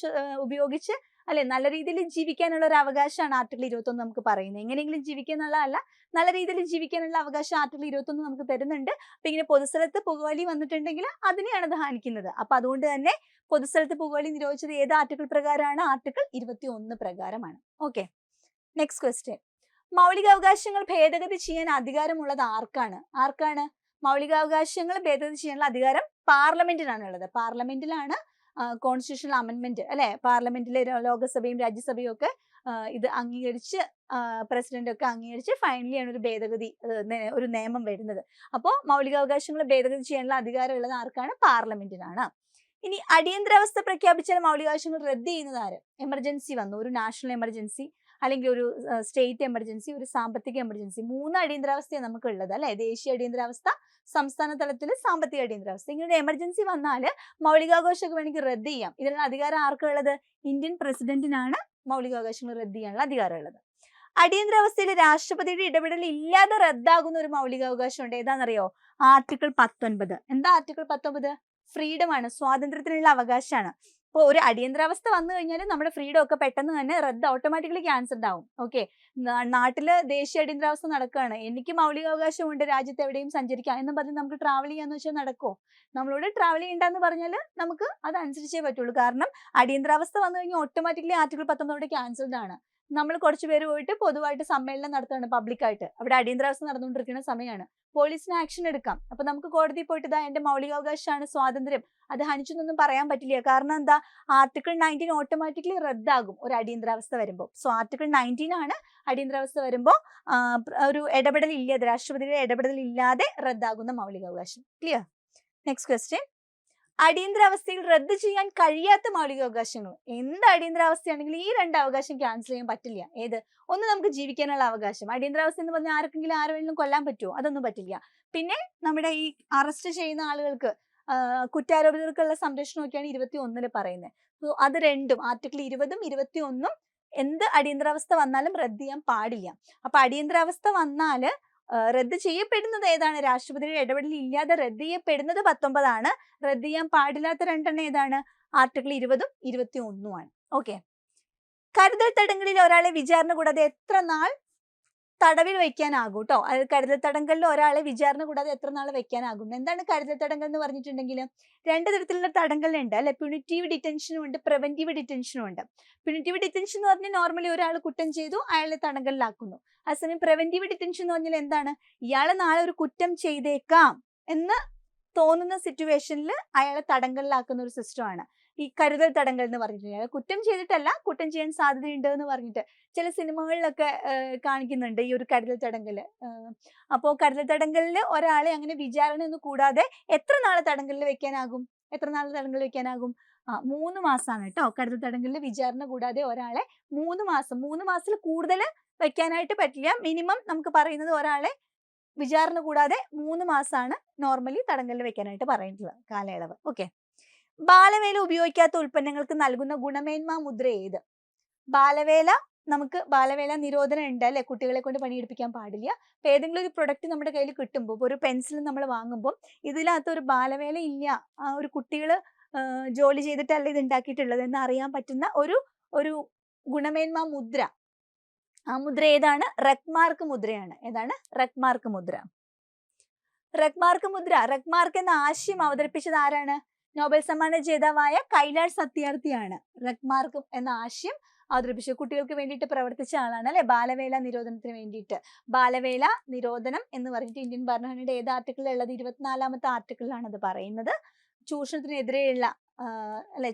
ഉപയോഗിച്ച് അല്ലെ നല്ല രീതിയിൽ ജീവിക്കാനുള്ള ഒരു അവകാശമാണ് ആർട്ടിക്കിൾ 21 നമുക്ക് പറയുന്നത്. എങ്ങനെയെങ്കിലും ജീവിക്കുക എന്നുള്ളതല്ല, നല്ല രീതിയിൽ ജീവിക്കാനുള്ള അവകാശം ആർട്ടിക്കിൾ 21 നമുക്ക് തരുന്നുണ്ട്. അപ്പൊ ഇങ്ങനെ പൊതുസ്ഥലത്ത് പുകവലി വന്നിട്ടുണ്ടെങ്കിൽ അതിനെയാണ് അത് ഹാനിക്കുന്നത്. അപ്പൊ അതുകൊണ്ട് തന്നെ പൊതുസ്ഥലത്ത് പുകവലി നിരോധിച്ചത് ഏത് ആർട്ടിക്കിൾ പ്രകാരമാണ്? ആർട്ടിക്കിൾ 21 പ്രകാരമാണ്. Okay, next question. മൗലികാവകാശങ്ങൾ ഭേദഗതി ചെയ്യാൻ അധികാരമുള്ളത് ആർക്കാണ്? മൗലികാവകാശങ്ങൾ ഭേദഗതി ചെയ്യാനുള്ള അധികാരം പാർലമെന്റിനാണ് ഉള്ളത്. പാർലമെന്റിലാണ് കോൺസ്റ്റിറ്റ്യൂഷണൽ അമെന്റ്മെന്റ് അല്ലെ. പാർലമെന്റിലെ ലോകസഭയും രാജ്യസഭയും ഒക്കെ ഇത് അംഗീകരിച്ച് പ്രസിഡന്റ് ഒക്കെ അംഗീകരിച്ച് ഫൈനലി ആണ് ഒരു ഭേദഗതി ഒരു നിയമം വരുന്നത്. അപ്പോൾ മൗലികാവകാശങ്ങൾ ഭേദഗതി ചെയ്യാനുള്ള അധികാരം ഉള്ളത് ആർക്കാണ്? പാർലമെന്റിനാണ്. ഇനി അടിയന്തരാവസ്ഥ പ്രഖ്യാപിച്ചാൽ മൗലികാവകാശങ്ങൾ റദ്ദ് ചെയ്യുന്നത് ആര്? എമർജൻസി വന്നു, ഒരു നാഷണൽ എമർജൻസി അല്ലെങ്കിൽ ഒരു സ്റ്റേറ്റ് എമർജൻസി, ഒരു സാമ്പത്തിക എമർജൻസി, 3 അടിയന്തരാവസ്ഥയാണ് നമുക്ക് ഉള്ളത് അല്ലെ. ദേശീയ അടിയന്തരാവസ്ഥ, സംസ്ഥാന തലത്തിൽ സാമ്പത്തിക അടിയന്തരാവസ്ഥ. ഇങ്ങനെ എമർജൻസി വന്നാൽ മൗലികാവകാശമൊക്കെ വേണമെങ്കിൽ റദ്ദ് ചെയ്യാം. ഇതിനുള്ള അധികാരം ആർക്കുള്ളത്? ഇന്ത്യൻ പ്രസിഡന്റിനാണ് മൗലികാവകാശങ്ങൾ റദ്ദ് ചെയ്യാനുള്ള അധികാരം ഉള്ളത്. അടിയന്തരാവസ്ഥയിൽ രാഷ്ട്രപതിയുടെ ഇടപെടൽ ഇല്ലാതെ റദ്ദാകുന്ന ഒരു മൗലികാവകാശം ഉണ്ട്. ഏതാണെന്നറിയോ? ആർട്ടിക്കിൾ 19. എന്താ ആർട്ടിക്കിൾ 19? ഫ്രീഡം ആണ്, സ്വാതന്ത്ര്യത്തിനുള്ള അവകാശമാണ്. ഇപ്പോൾ ഒരു അടിയന്തരാവസ്ഥ വന്നു കഴിഞ്ഞാൽ നമ്മുടെ ഫ്രീഡം ഒക്കെ പെട്ടെന്ന് തന്നെ റദ്ദ് ഓട്ടോമാറ്റിക്കലി ക്യാൻസൽഡ് ആവും. ഓക്കെ, നാട്ടില് ദേശീയ അടിയന്തരാവസ്ഥ നടക്കുകയാണ്, എനിക്ക് മൗലികാവകാശമുണ്ട് രാജ്യത്ത് എവിടെയും സഞ്ചരിക്കാം എന്നും പറഞ്ഞ് നമുക്ക് ട്രാവൽ ചെയ്യാന്ന് വെച്ചാൽ നടക്കുമോ? നമ്മളോട് ട്രാവൽ ചെയ്യണ്ടെന്ന് പറഞ്ഞാൽ നമുക്ക് അതനുസരിച്ചേ പറ്റുള്ളൂ. കാരണം അടിയന്തരാവസ്ഥ വന്നു കഴിഞ്ഞാൽ ഓട്ടോമാറ്റിക്കലി ആർട്ടിക്കിൾ 19 ക്യാൻസൽഡ് ആണ്. നമ്മൾ കുറച്ച് പേര് പോയിട്ട് പൊതുവായിട്ട് സമ്മേളനം നടത്തുകയാണ് പബ്ലിക്കായിട്ട്, അവിടെ അടിയന്തരാവസ്ഥ നടന്നുകൊണ്ടിരിക്കുന്ന സമയമാണ്, പോലീസിന് ആക്ഷൻ എടുക്കാം. അപ്പൊ നമുക്ക് കോടതി പോയിട്ട് ഇതാ എന്റെ മൗലികാവകാശമാണ് സ്വാതന്ത്ര്യം, അത് ഹനിച്ചെന്നൊന്നും പറയാൻ പറ്റില്ല. കാരണം എന്താ? ആർട്ടിക്കിൾ 19 ഓട്ടോമാറ്റിക്കലി റദ്ദാകും ഒരു അടിയന്തരാവസ്ഥ വരുമ്പോൾ. സോ ആർട്ടിക്കിൾ 19 ആണ് അടിയന്തരാവസ്ഥ വരുമ്പോൾ ഒരു ഇടപെടൽ ഇല്ലാതെ, രാഷ്ട്രപതിയുടെ ഇടപെടൽ ഇല്ലാതെ റദ്ദാകുന്ന മൗലികാവകാശം. ക്ലിയർ? Next question. അടിയന്തരാവസ്ഥയിൽ റദ്ദ് ചെയ്യാൻ കഴിയാത്ത മൗലികാവകാശങ്ങൾ. എന്ത് അടിയന്തരാവസ്ഥയാണെങ്കിലും ഈ 2 അവകാശം ക്യാൻസൽ ചെയ്യാൻ പറ്റില്ല. ഏത്? ഒന്ന് നമുക്ക് ജീവിക്കാനുള്ള അവകാശം. അടിയന്തരാവസ്ഥ എന്ന് പറഞ്ഞാൽ ആർക്കെങ്കിലും ആരെ വേണമെങ്കിലും കൊല്ലാൻ പറ്റുമോ? അതൊന്നും പറ്റില്ല. പിന്നെ നമ്മുടെ ഈ അറസ്റ്റ് ചെയ്യുന്ന ആളുകൾക്ക് കുറ്റാരോപിതർക്കുള്ള സംരക്ഷണമൊക്കെയാണ് 21 പറയുന്നത്. സോ അത് രണ്ടും ആർട്ടിക്കിൾ 20ഉം 21ഉം എന്ത് അടിയന്തരാവസ്ഥ വന്നാലും റദ്ദ് ചെയ്യാൻ പാടില്ല. അപ്പൊ അടിയന്തരാവസ്ഥ വന്നാല് റദ്ദ് ചെയ്യപ്പെടുന്നത് ഏതാണ്? രാഷ്ട്രപതിയുടെ ഇടപെടൽ ഇല്ലാതെ റദ്ദ് ചെയ്യപ്പെടുന്നത് 19 റദ്ദ് ചെയ്യാൻ പാടില്ലാത്ത 2 ഏതാണ്? ആർട്ടിക്കിൾ 20ഉം 21ഉമാണ്. ഓക്കെ. കരുതൽ തടങ്കലിൽ ഒരാളെ വിചാരണ കൂടാതെ എത്ര നാൾ തടവിൽ വെക്കാനാകും ട്ടോ. അതായത് കരുതൽ തടങ്കലിൽ ഒരാളെ വിചാരണ കൂടാതെ എത്ര നാൾ വെക്കാനാകും? എന്താണ് കരുതൽ തടങ്കൽ എന്ന് പറഞ്ഞിട്ടുണ്ടെങ്കിൽ 2 തരത്തിലുള്ള തടങ്കലുണ്ട് അല്ലെ. പ്യൂണിറ്റീവ് ഡിറ്റൻഷനും ഉണ്ട്, പ്രിവെന്റീവ് ഡിറ്റൻഷനും ഉണ്ട്. പ്യൂണിറ്റീവ് ഡിറ്റൻഷൻ എന്ന് പറഞ്ഞാൽ നോർമലി ഒരാൾ കുറ്റം ചെയ്തു അയാളെ തടങ്കലിലാക്കുന്നു. അതേസമയം പ്രിവെന്റീവ് ഡിറ്റൻഷൻ എന്ന് പറഞ്ഞാൽ എന്താണ്? ഇയാളെ നാളെ ഒരു കുറ്റം ചെയ്തേക്കാം എന്ന് തോന്നുന്ന സിറ്റുവേഷനിൽ അയാളെ തടങ്കലിലാക്കുന്ന ഒരു സിസ്റ്റമാണ് ഈ കരുതൽ തടങ്കൽ എന്ന് പറഞ്ഞിട്ടുണ്ടെങ്കിൽ. കുറ്റം ചെയ്തിട്ടല്ല, കുറ്റം ചെയ്യാൻ സാധ്യതയുണ്ട് എന്ന് പറഞ്ഞിട്ട് ചില സിനിമകളിലൊക്കെ കാണിക്കുന്നുണ്ട് ഈ ഒരു കരുതൽ തടങ്കല്. അപ്പോൾ കരുതൽ തടങ്കലിൽ ഒരാളെ അങ്ങനെ വിചാരണ ഒന്നും കൂടാതെ എത്ര നാളെ തടങ്കലിൽ വെക്കാനാകും? എത്ര നാൾ തടങ്കലിൽ വെക്കാനാകും? 3 മാസമാണ് കേട്ടോ. കരുതൽ തടങ്കലിൽ വിചാരണ കൂടാതെ ഒരാളെ 3 മാസം, 3 മാസത്തിൽ കൂടുതൽ വെക്കാനായിട്ട് പറ്റില്ല. മിനിമം നമുക്ക് പറയുന്നത് ഒരാളെ വിചാരണ കൂടാതെ 3 മാസമാണ് നോർമലി തടങ്കലിൽ വെക്കാനായിട്ട് പറയുന്നത് കാലയളവ്. ഓക്കെ. ബാലവേല ഉപയോഗിക്കാത്ത ഉൽപ്പന്നങ്ങൾക്ക് നൽകുന്ന ഗുണമേന്മാ മുദ്ര ഏത്? ബാലവേല നിരോധനം ഉണ്ട് അല്ലെ. കുട്ടികളെ കൊണ്ട് പണിയെടുപ്പിക്കാൻ പാടില്ല. അപ്പൊ ഏതെങ്കിലും ഒരു പ്രൊഡക്റ്റ് നമ്മുടെ കയ്യിൽ കിട്ടുമ്പോൾ, ഒരു പെൻസിൽ നമ്മൾ വാങ്ങുമ്പോൾ ഇതിനകത്ത് ഒരു ബാലവേല ഇല്ല, ഒരു കുട്ടികൾ ജോലി ചെയ്തിട്ടല്ല ഇത് ഉണ്ടാക്കിയിട്ടുള്ളത് എന്ന് അറിയാൻ പറ്റുന്ന ഒരു ഗുണമേന്മാ മുദ്ര. ആ മുദ്ര ഏതാണ്? റെക്മാർക്ക് മുദ്രയാണ്. ഏതാണ്? റെക്മാർക്ക് മുദ്ര. റെക്മാർക്ക് എന്ന ആശയം അവതരിപ്പിച്ചത് ആരാണ്? നോബൽ സമ്മാന ജേതാവായ കൈലാഷ് സത്യാർത്ഥിയാണ് റെക്മാർക്ക് എന്ന ആശയം അവതരിപ്പിച്ചത്. കുട്ടികൾക്ക് വേണ്ടിയിട്ട് പ്രവർത്തിച്ച ആളാണ് അല്ലെ. ബാലവേല നിരോധനത്തിന് വേണ്ടിയിട്ട്. ബാലവേല നിരോധനം എന്ന് പറഞ്ഞിട്ട് ഇന്ത്യൻ ഭരണഘടനയുടെ ഏത് ആർട്ടിക്കിളിലുള്ളത്? 24ാമത്തെ ആർട്ടിക്കിളിലാണ് അത് പറയുന്നത്. ചൂഷണത്തിനെതിരെയുള്ള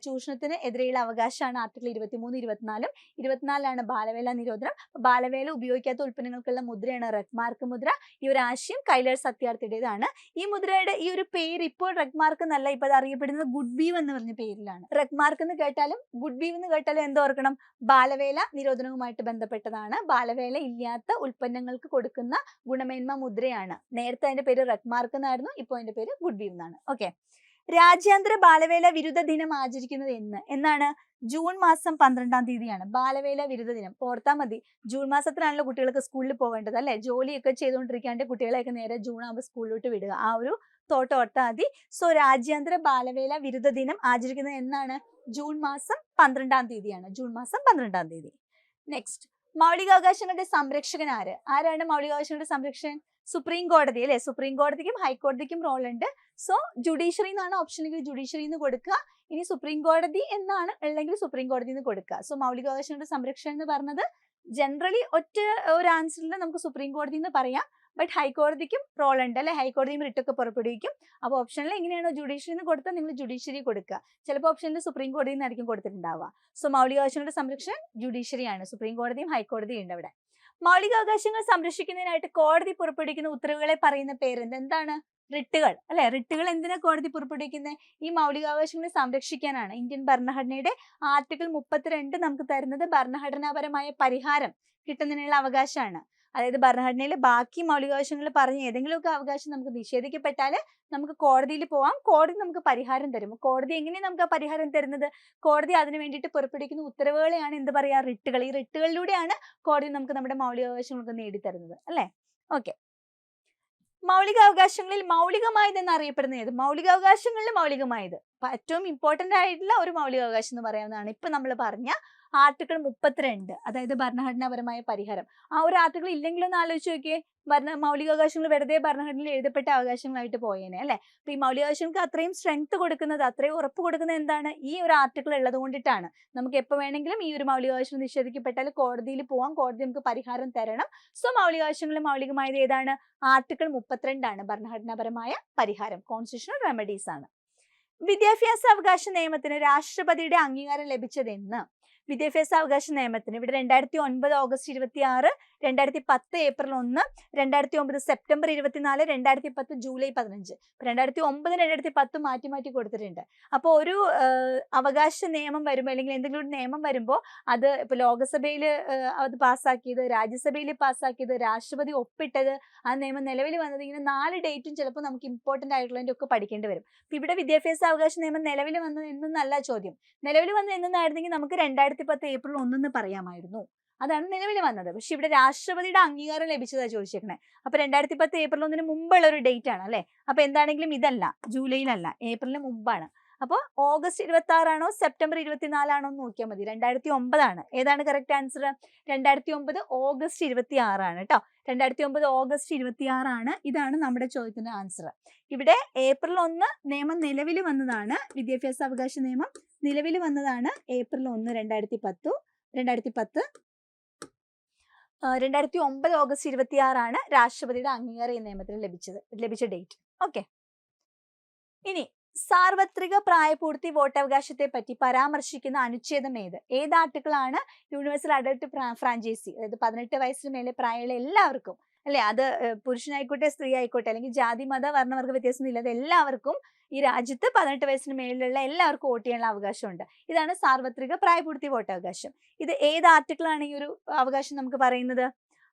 ചൂഷണത്തിന് എതിരെയുള്ള അവകാശമാണ് ആർട്ടിക്കിൾ 23, 24. 24ലാണ് ബാലവേല നിരോധനം. ബാലവേല ഉപയോഗിക്കാത്ത ഉൽപ്പന്നങ്ങൾക്കുള്ള മുദ്രയാണ് റെക്മാർക്ക് മുദ്ര. ഈ ഒരു ആശയം കൈലാഷ് സത്യാർത്ഥിയുടേതാണ്. ഈ മുദ്രയുടെ ഈ ഒരു പേര് ഇപ്പോൾ റെക്മാർക്ക് എന്നല്ല, ഇപ്പൊ അത് അറിയപ്പെടുന്നത് ഗുഡ് വീവ് എന്ന് പറഞ്ഞ പേരിലാണ്. റെക്മാർക്ക് എന്ന് കേട്ടാലും ഗുഡ് വീവ് എന്ന് കേട്ടാലും എന്തോർക്കണം? ബാലവേല നിരോധനവുമായിട്ട് ബന്ധപ്പെട്ടതാണ്. ബാലവേല ഇല്ലാത്ത ഉൽപ്പന്നങ്ങൾക്ക് കൊടുക്കുന്ന ഗുണമേന്മ മുദ്രയാണ്. നേരത്തെ അതിന്റെ പേര് റെക്മാർക്ക് എന്നായിരുന്നു, ഇപ്പോൾ അതിന്റെ പേര് ഗുഡ് വീവ് എന്നാണ്. ഓക്കെ. രാജ്യാന്തര ബാലവേല വിരുദ്ധ ദിനം ആചരിക്കുന്നത് എന്നാണ്? ജൂൺ മാസം 12-ാം തീയതിയാണ് ബാലവേല വിരുദ്ധ ദിനം. ഓർത്താൽ മതി, ജൂൺ മാസത്തിലാണല്ലോ കുട്ടികൾക്ക് സ്കൂളിൽ പോകേണ്ടത് അല്ലെ. ജോലിയൊക്കെ ചെയ്തുകൊണ്ടിരിക്കാണ്ട് കുട്ടികളെയൊക്കെ നേരെ ജൂൺ ആകുമ്പോൾ സ്കൂളിലോട്ട് വിടുക. ആ ഒരു തോട്ട് ഓർത്താൽ മതി. സോ രാജ്യാന്തര ബാലവേല വിരുദ്ധ ദിനം ആചരിക്കുന്നത് എന്നാണ്? ജൂൺ മാസം 12-ാം തീയതിയാണ്. ജൂൺ മാസം 12-ാം തീയതി. നെക്സ്റ്റ്, മൗലികാവകാശങ്ങളുടെ സംരക്ഷകൻ ആരാണ് മൗലികാവകാശങ്ങളുടെ സംരക്ഷകൻ? സുപ്രീം കോടതി അല്ലെ. സുപ്രീം കോടതിക്കും ഹൈക്കോടതിക്കും റോൾ ഉണ്ട്. സോ ജുഡീഷ്യറി എന്നാണ് ഓപ്ഷനെങ്കിൽ ജുഡീഷ്യറി എന്ന് കൊടുക്കുക. ഇനി സുപ്രീം കോടതി എന്നാണ് ഉള്ളെങ്കിൽ സുപ്രീം കോടതി എന്ന് കൊടുക്കുക. സോ മൗലികാവകാശങ്ങളുടെ സംരക്ഷണം എന്ന് പറഞ്ഞത് ജനറലി ഒറ്റ ഒരു ആൻസറിൽ നമുക്ക് സുപ്രീം കോടതി എന്ന് പറയാം. ബട്ട് ഹൈക്കോടതിക്കും റോൾ ഉണ്ട് അല്ലെ. ഹൈക്കോടതിയും റിട്ടൊക്കെ പുറപ്പെടുവിക്കും. അപ്പോൾ ഓപ്ഷനിൽ എങ്ങനെയാണോ ജുഡീഷ്യറി എന്ന് കൊടുത്താൽ നിങ്ങൾ ജുഡീഷ്യറി കൊടുക്കുക. ചിലപ്പോൾ ഓപ്ഷനിൽ സുപ്രീം കോടതി എന്നായിരിക്കും കൊടുത്തിട്ടുണ്ടാവുക. സോ മൗലികാവകാശങ്ങളുടെ സംരക്ഷണം ജുഡീഷ്യറിയാണ്. സുപ്രീം കോടതിയും ഹൈക്കോടതിയും ഉണ്ട് അവിടെ. മൗലികാവകാശങ്ങൾ സംരക്ഷിക്കുന്നതിനായിട്ട് കോടതി പുറപ്പെടുവിക്കുന്ന ഉത്തരവുകളെ പറയുന്ന പേരെന്ത്? എന്താണ്? റിട്ടുകൾ അല്ലെ. റിട്ടുകൾ എന്തിനാ കോടതി പുറപ്പെടുവിക്കുന്നത്? ഈ മൗലികാവകാശങ്ങളെ സംരക്ഷിക്കാനാണ്. ഇന്ത്യൻ ഭരണഘടനയുടെ ആർട്ടിക്കിൾ 32 നമുക്ക് തരുന്നത് ഭരണഘടനാപരമായ പരിഹാരം കിട്ടുന്നതിനുള്ള അവകാശമാണ്. അതായത് ഭരണഘടനയിൽ ബാക്കി മൗലികാവകാശങ്ങൾ പറഞ്ഞ ഏതെങ്കിലുമൊക്കെ അവകാശം നമുക്ക് നിഷേധിക്കപ്പെട്ടാൽ നമുക്ക് കോടതിയിൽ പോവാം. കോടതി നമുക്ക് പരിഹാരം തരും. കോടതി എങ്ങനെയാണ് നമുക്ക് ആ പരിഹാരം തരുന്നത്? കോടതി അതിനു വേണ്ടിയിട്ട് പുറപ്പെടുവിക്കുന്ന ഉത്തരവുകളെയാണ് എന്ത് പറയാ? റിട്ടുകൾ. ഈ റിട്ടുകളിലൂടെയാണ് കോടതി നമുക്ക് നമ്മുടെ മൗലികാവകാശങ്ങൾക്ക് നേടിത്തരുന്നത് അല്ലെ. ഓക്കെ. മൗലികാവകാശങ്ങളിൽ മൗലികമായത് എന്നറിയപ്പെടുന്ന ഏത്? മൗലികാവകാശങ്ങളിൽ മൗലികമായത് ഏറ്റവും ഇമ്പോർട്ടന്റ് ആയിട്ടുള്ള ഒരു മൗലികാവകാശം എന്ന് പറയാവുന്നതാണ് ഇപ്പൊ നമ്മൾ പറഞ്ഞ ആർട്ടിക്കിൾ 32, അതായത് ഭരണഘടനാപരമായ പരിഹാരം. ആ ഒരു ആർട്ടിക്കിൾ ഇല്ലെങ്കിലൊന്ന് ആലോചിച്ച് നോക്കിയേ. മൗലികാവകാശങ്ങൾ വെറുതെ ഭരണഘടനയിൽ എഴുതപ്പെട്ട അവകാശങ്ങളായിട്ട് പോയേനെ അല്ലെ. അപ്പൊ ഈ മൗലികാവകാശങ്ങൾക്ക് അത്രയും സ്ട്രെങ്ത് കൊടുക്കുന്നത്, അത്രയും ഉറപ്പ് കൊടുക്കുന്നത് എന്താണ്? ഈ ഒരു ആർട്ടിക്കിൾ ഉള്ളത് കൊണ്ടിട്ടാണ്. നമുക്ക് എപ്പോൾ വേണമെങ്കിലും ഈ ഒരു മൗലികാവകാശം നിഷേധിക്കപ്പെട്ടാൽ കോടതിയിൽ പോവാം, കോടതി നമുക്ക് പരിഹാരം തരണം. സോ മൗലികാവകാശങ്ങളിൽ മൗലികമായത് ഏതാണ്? ആർട്ടിക്കിൾ 32 ഭരണഘടനാപരമായ പരിഹാരം, കോൺസ്റ്റിറ്റ്യൂഷണൽ റെമഡീസ് ആണ്. വിദ്യാഭ്യാസ അവകാശ നിയമത്തിന് രാഷ്ട്രപതിയുടെ അംഗീകാരം ലഭിച്ചതെന്ന്? വിദ്യാഭ്യാസ അവകാശ നിയമത്തിന് ഇവിടെ 2009 ഓഗസ്റ്റ് 26 2010 ഏപ്രിൽ 1, 2009 സെപ്റ്റംബർ 24, 2010 ജൂലൈ 15. 2009 2010 മാറ്റി മാറ്റി കൊടുത്തിട്ടുണ്ട്. അപ്പോൾ ഒരു അവകാശ നിയമം വരുമ്പോൾ അല്ലെങ്കിൽ എന്തെങ്കിലും ഒരു നിയമം വരുമ്പോൾ അത് ഇപ്പോൾ ലോകസഭയിൽ അത് പാസ്സാക്കിയത്, രാജ്യസഭയിൽ പാസ്സാക്കിയത്, രാഷ്ട്രപതി ഒപ്പിട്ടത്, ആ നിയമം നിലവിൽ വന്നത്, ഇങ്ങനെ 4 ഡേറ്റും ചിലപ്പോൾ നമുക്ക് ഇമ്പോർട്ടൻ്റ് ആയിട്ടുള്ളതിൻ്റെ ഒക്കെ പഠിക്കേണ്ടി വരും. അപ്പോൾ ഇവിടെ വിദ്യാഭ്യാസ അവകാശ നിയമം നിലവിൽ വന്നത് എന്നല്ല ചോദ്യം. നിലവിൽ വന്നത് എന്നായിരുന്നെങ്കിൽ നമുക്ക് 2010 ഏപ്രിൽ 1 എന്ന് പറയാമായിരുന്നു. അതാണ് നിലവിൽ വന്നത്. പക്ഷെ ഇവിടെ രാഷ്ട്രപതിയുടെ അംഗീകാരം ലഭിച്ചതാണ് ചോദിച്ചേക്കണേ. അപ്പൊ 2010 ഏപ്രിൽ 1 മുമ്പുള്ള ഒരു ഡേറ്റ് ആണ് അല്ലെ. അപ്പൊ എന്താണെങ്കിലും ഇതല്ല, ജൂലൈയിലല്ല, ഏപ്രിലിന് മുമ്പാണ്. അപ്പോൾ ഓഗസ്റ്റ് 26 ആണോ സെപ്റ്റംബർ 24 ആണോ എന്ന് നോക്കിയാൽ മതി. 2009 ആണ്. ഏതാണ് കറക്റ്റ് ആൻസർ? 2009 ഓഗസ്റ്റ് 26 ആണ് കേട്ടോ. 2009 ഓഗസ്റ്റ് 26 ആണ്. ഇതാണ് നമ്മുടെ ചോദ്യത്തിന്റെ ആൻസർ. ഇവിടെ ഏപ്രിൽ 1 നിയമം നിലവിൽ വന്നതാണ്. വിദ്യാഭ്യാസ അവകാശ നിയമം നിലവിൽ വന്നതാണ് ഏപ്രിൽ 1, 2010. 2009 ഓഗസ്റ്റ് 26 ആണ് രാഷ്ട്രപതിയുടെ അംഗീകാരം ഈ നിയമത്തിന് ലഭിച്ച ഡേറ്റ്. ഓക്കെ. ഇനി സാർവത്രിക പ്രായപൂർത്തി വോട്ടവകാശത്തെ പറ്റി പരാമർശിക്കുന്ന അനുച്ഛേദം ഏത് ആർട്ടിക്കിളാണ്? യൂണിവേഴ്സൽ അഡൽട്ട് ഫ്രാഞ്ചൈസി, അതായത് 18 വയസ്സിന് മേലെ പ്രായമുള്ള എല്ലാവർക്കും അല്ലെ, അത് പുരുഷനായിക്കോട്ടെ സ്ത്രീ ആയിക്കോട്ടെ, അല്ലെങ്കിൽ ജാതി മത വർണ്ണവർഗ വ്യത്യാസം ഇല്ലാതെ എല്ലാവർക്കും ഈ രാജ്യത്ത് 18 വയസ്സിന് മേലുള്ള എല്ലാവർക്കും വോട്ട് ചെയ്യാനുള്ള അവകാശമുണ്ട്. ഇതാണ് സാർവത്രിക പ്രായപൂർത്തി വോട്ടവകാശം. ഇത് ഏത് ആർട്ടിക്കിളാണ് ഈ ഒരു അവകാശം നമുക്ക് പറയുന്നത്?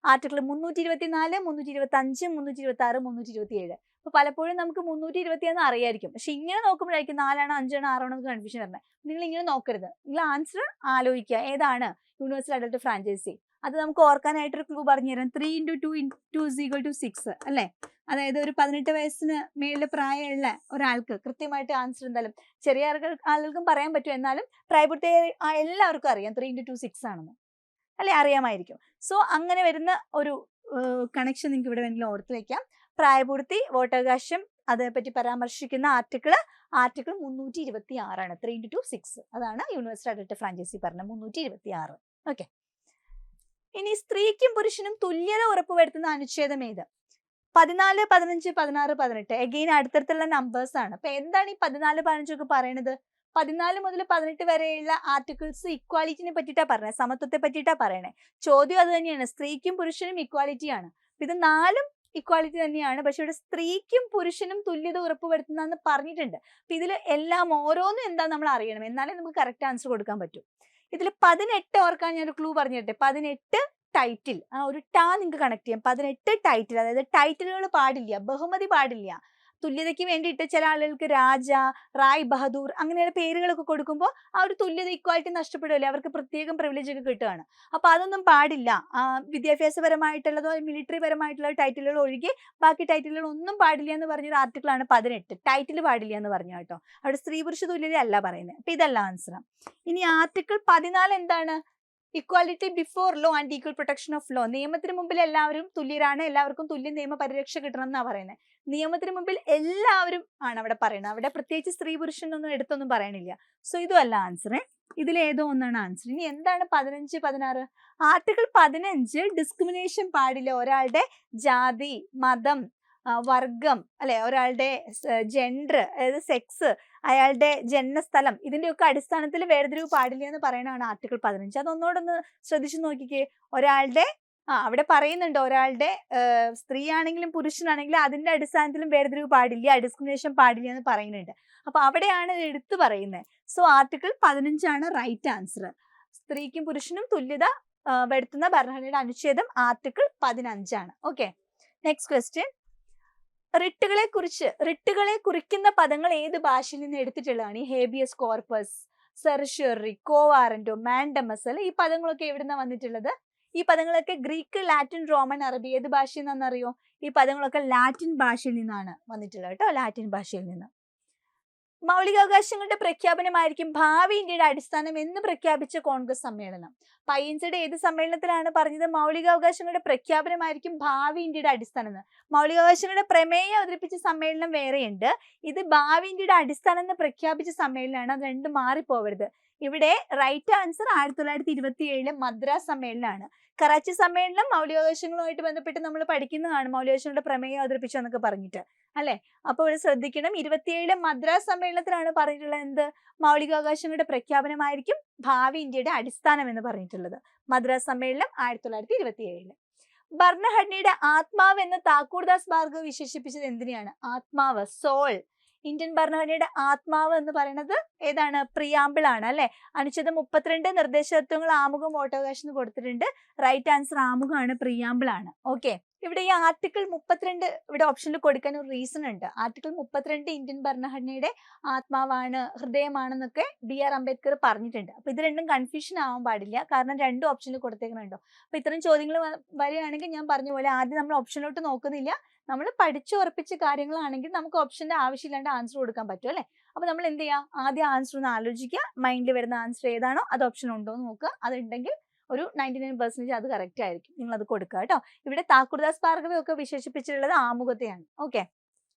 ആർട്ടിക്കിൾ 324, 325, 326, 327. അപ്പൊ പലപ്പോഴും നമുക്ക് 320 അറിയായിരിക്കും. പക്ഷെ ഇങ്ങനെ നോക്കുമ്പോഴായിരിക്കും 4 ആണോ 5 ആണോ 6 ആണോ എന്ന് കൺഫ്യൂഷൻ വരുന്നത്. നിങ്ങൾ ഇങ്ങനെ നോക്കരുത്. നിങ്ങൾ ആൻസർ ആലോചിക്കുക, ഏതാണ് യൂണിവേഴ്സൽ അഡൽട്ട് ഫ്രാഞ്ചൈസി. അത് നമുക്ക് ഓർക്കാനായിട്ടൊരു ക്ലൂ പറഞ്ഞുതരാം. 3 × 2 × 2 = 6 അല്ലേ. അതായത് ഒരു 18 വയസ്സിന് മേളിൽ പ്രായമുള്ള ഒരാൾക്ക് കൃത്യമായിട്ട് ആൻസർ എന്തായാലും ചെറിയ ആളുകൾക്കും പറയാൻ പറ്റും. എന്നാലും പ്രായപൂർത്തി എല്ലാവർക്കും അറിയാം 3 × 2 = 6 ആണെന്ന് അല്ലെ, അറിയാമായിരിക്കും. സോ അങ്ങനെ വരുന്ന ഒരു കണക്ഷൻ നിങ്ങൾക്ക് ഇവിടെ വേണമെങ്കിലും ഓർത്ത് വയ്ക്കാം. പ്രായപൂർത്തി വോട്ടവകാശം അതേപറ്റി പരാമർശിക്കുന്ന ആർട്ടിക്കിൾ 326 ആണ്. 3 × 2 = 6. അതാണ് യൂണിവേഴ്സൽ അഡൽട്ട് ഫ്രാഞ്ചൈസി പറഞ്ഞ 326. ഓക്കെ. ഇനി സ്ത്രീക്കും പുരുഷനും തുല്യത ഉറപ്പുവരുത്തുന്ന അനുച്ഛേദം ഏത്? 14, 15, 16, 18. എഗെയിൻ അടുത്തടുത്തുള്ള നമ്പേഴ്സ് ആണ്. അപ്പൊ എന്താണ് ഈ 14, 15 ഒക്കെ പറയണത്? 14 മുതൽ 18 വരെയുള്ള ആർട്ടിക്കിൾസ് ഇക്വാലിറ്റിനെ പറ്റിയിട്ടാ പറഞ്ഞത്, സമത്വത്തെ പറ്റിയിട്ടാ പറയണേ. ചോദ്യം അത് തന്നെയാണ്, സ്ത്രീക്കും പുരുഷനും ഇക്വാലിറ്റി ആണ്. ഇത് 4 ഇക്വാലിറ്റി തന്നെയാണ്. പക്ഷെ ഇവിടെ സ്ത്രീക്കും പുരുഷനും തുല്യത ഉറപ്പുവരുത്തുന്നതെന്ന് പറഞ്ഞിട്ടുണ്ട്. അപ്പൊ ഇതിൽ എല്ലാം ഓരോന്നും എന്താ നമ്മൾ അറിയണം, എന്നാലേ നമുക്ക് കറക്റ്റ് ആൻസർ കൊടുക്കാൻ പറ്റും. ഇതിൽ 18 ഓർക്കാൻ ഞാനൊരു ക്ലൂ പറഞ്ഞിട്ടെ. 18 ടൈറ്റിൽ, ആ ഒരു ടാ നിങ്ങൾക്ക് കണക്ട് ചെയ്യാം. 18 ടൈറ്റിൽ, അതായത് ടൈറ്റിലുകൾ പാടില്ല, ബഹുമതി പാടില്ല. തുല്യതയ്ക്ക് വേണ്ടിയിട്ട് ചില ആളുകൾക്ക് രാജ, റായ് ബഹദൂർ അങ്ങനെയുള്ള പേരുകളൊക്കെ കൊടുക്കുമ്പോൾ ആ ഒരു തുല്യത ഇക്വാലിറ്റി നഷ്ടപ്പെടുമല്ലേ, അവർക്ക് പ്രത്യേകം പ്രിവിലേജ് ഒക്കെ കിട്ടുകയാണ്. അപ്പൊ അതൊന്നും പാടില്ല. വിദ്യാഭ്യാസപരമായിട്ടുള്ളതോ മിലിറ്ററി പരമായിട്ടുള്ള ടൈറ്റിലുകൾ ഒഴികെ ബാക്കി ടൈറ്റിലുകൾ ഒന്നും പാടില്ല എന്ന് പറഞ്ഞൊരു ആർട്ടിക്കിളാണ് 18. ടൈറ്റിൽ പാടില്ല എന്ന് പറഞ്ഞു കേട്ടോ. അവിടെ സ്ത്രീ പുരുഷ തുല്യത അല്ല പറയുന്നത്. അപ്പൊ ഇതല്ല ആൻസർ. ഇനി ആർട്ടിക്കിൾ 14 എന്താണ്? Equality before law and equal protection of law. നിയമത്തിന് മുമ്പിൽ എല്ലാവരും തുല്യരാണ്, എല്ലാവർക്കും തുല്യ നിയമ പരിരക്ഷ കിട്ടണം എന്നാണ് പറയുന്നത്. നിയമത്തിന് മുമ്പിൽ എല്ലാവരും ആണ് അവിടെ പറയുന്നത്. അവിടെ പ്രത്യേകിച്ച് സ്ത്രീ പുരുഷനൊന്നും എടുത്തൊന്നും പറയണില്ല. സോ ഇതും അല്ല ആൻസർ. ഇതിലേതോ ഒന്നാണ് ആൻസർ. ഇനി എന്താണ് 15, 16? ആർട്ടിക്കിൾ 15 ഡിസ്ക്രിമിനേഷൻ പാടില്ല. ഒരാളുടെ ജാതി, മതം, വർഗം അല്ലെ, ഒരാളുടെ ജെൻഡർ, അതായത് സെക്സ്, അയാളുടെ ജന്മസ്ഥലം, ഇതിന്റെയൊക്കെ അടിസ്ഥാനത്തിൽ വേർതിരിവ് പാടില്ല എന്ന് പറയുന്നതാണ് ആർട്ടിക്കിൾ 15. അതൊന്നോടൊന്ന് ശ്രദ്ധിച്ചു നോക്കിക്കേ. ഒരാളുടെ അവിടെ പറയുന്നുണ്ട്, ഒരാളുടെ സ്ത്രീ ആണെങ്കിലും പുരുഷനാണെങ്കിലും അതിന്റെ അടിസ്ഥാനത്തിലും വേർതിരിവ് പാടില്ല, ഡിസ്ക്രിമിനേഷൻ പാടില്ല എന്ന് പറയുന്നുണ്ട്. അപ്പൊ അവിടെയാണ് ഇത് എടുത്തു പറയുന്നത്. സോ ആർട്ടിക്കിൾ 15 ആണ് റൈറ്റ് ആൻസർ. സ്ത്രീക്കും പുരുഷനും തുല്യത വരുത്തുന്ന ഭരണഘടനയുടെ അനുച്ഛേദം ആർട്ടിക്കിൾ 15 ആണ്. ഓക്കെ. Next question. റിട്ടുകളെ കുറിക്കുന്ന പദങ്ങൾ ഏത് ഭാഷയിൽ നിന്ന് എടുത്തിട്ടുള്ളതാണ്? ഈ ഹേബിയസ് കോർപ്പസ്, സെർഷ്വറി, കോവാറന്റോ, മാൻഡമസ് അല്ലെ, ഈ പദങ്ങളൊക്കെ എവിടുന്ന വന്നിട്ടുള്ളത്? ഈ പദങ്ങളൊക്കെ ഗ്രീക്ക്, ലാറ്റിൻ, റോമൻ, അറബി, ഏത് ഭാഷയിൽ നിന്നറിയോ? ഈ പദങ്ങളൊക്കെ ലാറ്റിൻ ഭാഷയിൽ നിന്നാണ് വന്നിട്ടുള്ളത് കേട്ടോ, ലാറ്റിൻ ഭാഷയിൽ നിന്ന്. മൗലികാവകാശങ്ങളുടെ പ്രഖ്യാപനമായിരിക്കും ഭാവി ഇന്ത്യയുടെ അടിസ്ഥാനം എന്ന് പ്രഖ്യാപിച്ച കോൺഗ്രസ് സമ്മേളനം. പയ്യൻസിയുടെ ഏത് സമ്മേളനത്തിലാണ് പറഞ്ഞത് മൗലികാവകാശങ്ങളുടെ പ്രഖ്യാപനമായിരിക്കും ഭാവി ഇന്ത്യയുടെ അടിസ്ഥാനം എന്ന്? മൗലികാവകാശങ്ങളുടെ പ്രമേയം അവതരിപ്പിച്ച സമ്മേളനം വേറെയുണ്ട്. ഇത് ഭാവി ഇന്ത്യയുടെ അടിസ്ഥാനം എന്ന് പ്രഖ്യാപിച്ച സമ്മേളനമാണ്. അത് രണ്ടും മാറിപ്പോവരുത്. ഇവിടെ റൈറ്റ് ആൻസർ 1927 മദ്രാസ് സമ്മേളനമാണ്. കറാച്ചി സമ്മേളനം മൗലികാവകാശങ്ങളുമായിട്ട് ബന്ധപ്പെട്ട് നമ്മൾ പഠിക്കുന്നതാണ്, മൗലികാവകാശങ്ങളുടെ പ്രമേയം അവതരിപ്പിച്ചു എന്നൊക്കെ പറഞ്ഞിട്ട് അല്ലെ. അപ്പോൾ ഇവിടെ ശ്രദ്ധിക്കണം, 27 മദ്രാസ് സമ്മേളനത്തിലാണ് പറഞ്ഞിട്ടുള്ളത് എന്ത്? മൗലികാവകാശങ്ങളുടെ പ്രഖ്യാപനമായിരിക്കും ഭാവി ഇന്ത്യയുടെ അടിസ്ഥാനം എന്ന് പറഞ്ഞിട്ടുള്ളത്. മദ്രാസ് സമ്മേളനം 1927. ഭരണഘടനയുടെ ആത്മാവ് എന്ന് താക്കൂർദാസ് ഭാർഗവ് വിശേഷിപ്പിച്ചത് എന്തിനെയാണ്? ആത്മാവ്, സോൾ. ഇന്ത്യൻ ഭരണഘടനയുടെ ആത്മാവ് എന്ന് പറയുന്നത് ഏതാണ്? പ്രിയാമ്പിൾ ആണ് അല്ലെ. അനുച്ഛേദം 32 നിർദ്ദേശതത്വങ്ങൾ ആമുഖം വോട്ടവകാശം എന്ന് കൊടുത്തിട്ടുണ്ട്. റൈറ്റ് ആൻസർ ആമുഖമാണ്, പ്രിയാമ്പിൾ ആണ്. ഓക്കെ, ഇവിടെ ഈ ആർട്ടിക്കിൾ 32 ഇവിടെ ഓപ്ഷനിൽ കൊടുക്കാൻ ഒരു റീസൺ ഉണ്ട്. ആർട്ടിക്കിൾ 32 ഇന്ത്യൻ ഭരണഘടനയുടെ ആത്മാവാണ്, ഹൃദയമാണെന്നൊക്കെ BR അംബേദ്കർ പറഞ്ഞിട്ടുണ്ട്. അപ്പൊ ഇത് രണ്ടും കൺഫ്യൂഷൻ ആവാൻ പാടില്ല, കാരണം രണ്ടും ഓപ്ഷനിൽ കൊടുത്തേക്കുന്നുണ്ടോ. അപ്പൊ ഇത്തരം ചോദ്യങ്ങൾ വരികയാണെങ്കിൽ ഞാൻ പറഞ്ഞ പോലെ ആദ്യം നമ്മൾ ഓപ്ഷനിലോട്ട് നോക്കുന്നില്ല, നമ്മൾ പഠിച്ചുറപ്പിച്ച കാര്യങ്ങളാണെങ്കിൽ നമുക്ക് ഓപ്ഷന്റെ ആവശ്യമില്ലാണ്ട് ആൻസർ കൊടുക്കാൻ പറ്റും അല്ലെ. അപ്പൊ നമ്മൾ എന്ത് ചെയ്യുക, ആദ്യം ആൻസർ ഒന്ന് ആലോചിക്കുക, മൈൻഡിൽ വരുന്ന ആൻസർ ഏതാണോ അത് ഓപ്ഷൻ ഉണ്ടോ എന്ന് നോക്കുക. അതുണ്ടെങ്കിൽ ഒരു 99% അത് കറക്റ്റ് ആയിരിക്കും, നിങ്ങൾ അത് കൊടുക്കുക കേട്ടോ. ഇവിടെ താക്കൂർദാസ് ഭാർഗവ ഒക്കെ വിശേഷിപ്പിച്ചിട്ടുള്ളത് ആമുഖത്തെയാണ്. Okay,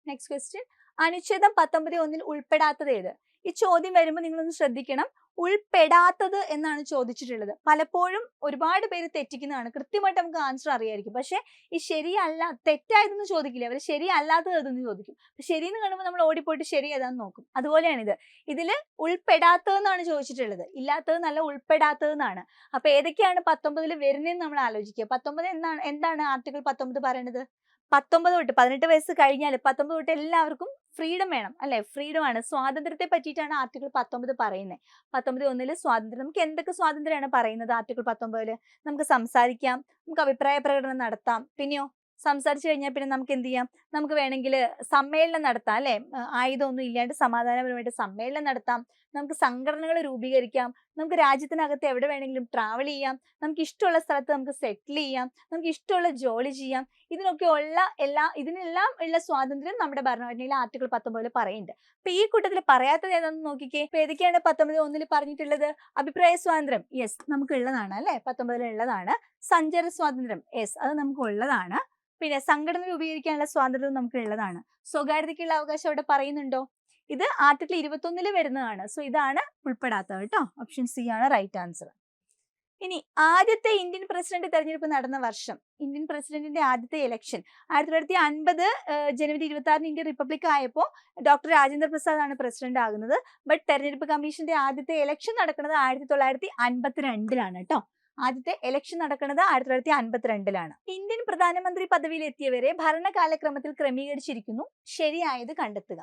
next question. അനുച്ഛേദം 19(1) ഉൾപ്പെടാത്തത് ഏത്? ഈ ചോദ്യം വരുമ്പോൾ നിങ്ങളൊന്ന് ശ്രദ്ധിക്കണം, ഉൾപ്പെടാത്തത് എന്നാണ് ചോദിച്ചിട്ടുള്ളത്. പലപ്പോഴും ഒരുപാട് പേര് തെറ്റിക്കുന്നതാണ്. കൃത്യമായിട്ട് നമുക്ക് ആൻസർ അറിയായിരിക്കും, പക്ഷെ ഈ ശരിയല്ല തെറ്റായതെന്ന് ചോദിക്കില്ല, അവർ ശരിയല്ലാത്തത് ഏതെന്ന് ചോദിക്കും. ശരിയെന്ന് കാണുമ്പോൾ നമ്മൾ ഓടിപ്പോയിട്ട് ശരി ഏതാന്ന് നോക്കും. അതുപോലെയാണ് ഇതില് ഉൾപ്പെടാത്തതെന്നാണ് ചോദിച്ചിട്ടുള്ളത്, ഇല്ലാത്തത് നല്ല, ഉൾപ്പെടാത്തതെന്നാണ്. അപ്പൊ ഏതൊക്കെയാണ് 19 വരുന്നതെന്ന് നമ്മൾ ആലോചിക്കുക. 19 എന്താണ് ആർട്ടിക്കിൾ 19 പറയുന്നത്? 19 തൊട്ട് 18 വയസ്സ് കഴിഞ്ഞാൽ 19 തൊട്ട് എല്ലാവർക്കും ഫ്രീഡം വേണം അല്ലെ. ഫ്രീഡം ആണ്, സ്വാതന്ത്ര്യത്തെ പറ്റിയിട്ടാണ് ആർട്ടിക്കിൾ 19 പറയുന്നത്. 19(1) സ്വാതന്ത്ര്യം. നമുക്ക് എന്തൊക്കെ സ്വാതന്ത്ര്യമാണ് പറയുന്നത് ആർട്ടിക്കിൾ 19? നമുക്ക് സംസാരിക്കാം, നമുക്ക് അഭിപ്രായ പ്രകടനം നടത്താം, പിന്നെയോ സംസാരിച്ചു കഴിഞ്ഞാൽ പിന്നെ നമുക്ക് എന്ത് ചെയ്യാം, നമുക്ക് വേണമെങ്കിൽ സമ്മേളനം നടത്താം അല്ലെ. ആയുധമൊന്നും ഇല്ലാണ്ട് സമാധാനപരമായിട്ട് സമ്മേളനം നടത്താം, നമുക്ക് സംഘടനകൾ രൂപീകരിക്കാം, നമുക്ക് രാജ്യത്തിനകത്ത് എവിടെ വേണമെങ്കിലും ട്രാവൽ ചെയ്യാം, നമുക്ക് ഇഷ്ടമുള്ള സ്ഥലത്ത് നമുക്ക് സെറ്റിൽ ചെയ്യാം, നമുക്ക് ഇഷ്ടമുള്ള ജോലി ചെയ്യാം. ഇതിനെല്ലാം ഉള്ള സ്വാതന്ത്ര്യം നമ്മുടെ ഭരണഘടനയിലെ ആർട്ടിക്കിൾ 19 പറയുന്നുണ്ട്. അപ്പൊ ഈ കൂട്ടത്തിൽ പറയാത്തത് ഏതാണെന്ന് നോക്കിക്കേ. ഇപ്പൊ ഏതൊക്കെയാണ് 19(1) പറഞ്ഞിട്ടുള്ളത്? അഭിപ്രായ സ്വാതന്ത്ര്യം, യെസ്, നമുക്ക് ഉള്ളതാണ് അല്ലെ, 19 ഉള്ളതാണ്. സഞ്ചാര സ്വാതന്ത്ര്യം, യെസ്, അത് നമുക്ക് ഉള്ളതാണ്. പിന്നെ സംഘടന രൂപീകരിക്കാനുള്ള സ്വാതന്ത്ര്യവും നമുക്ക് ഉള്ളതാണ്. സ്വകാര്യതയ്ക്കുള്ള അവകാശം അവിടെ പറയുന്നുണ്ടോ? ഇത് ആർട്ടിക്കിൾ 21 വരുന്നതാണ്. സോ ഇതാണ് ഉൾപ്പെടാത്തത് കേട്ടോ. ഓപ്ഷൻ സി ആണ് റൈറ്റ് ആൻസർ. ഇനി ആദ്യത്തെ ഇന്ത്യൻ പ്രസിഡന്റ് തെരഞ്ഞെടുപ്പ് നടന്ന വർഷം, ഇന്ത്യൻ പ്രസിഡന്റിന്റെ ആദ്യത്തെ ഇലക്ഷൻ 1950 ജനുവരി 26 ഇന്ത്യൻ റിപ്പബ്ലിക് ആയപ്പോൾ ഡോക്ടർ രാജേന്ദ്ര പ്രസാദ് ആണ് പ്രസിഡന്റ് ആകുന്നത്. ബട്ട് തെരഞ്ഞെടുപ്പ് കമ്മീഷന്റെ ആദ്യത്തെ ഇലക്ഷൻ നടക്കുന്നത് 1952 കേട്ടോ. ആദ്യത്തെ ഇലക്ഷൻ നടക്കുന്നത് 1952. ഇന്ത്യൻ പ്രധാനമന്ത്രി പദവിയിൽ എത്തിയവരെ ഭരണകാലക്രമത്തിൽ ക്രമീകരിച്ചിരിക്കുന്നു, ശരിയായത് കണ്ടെത്തുക.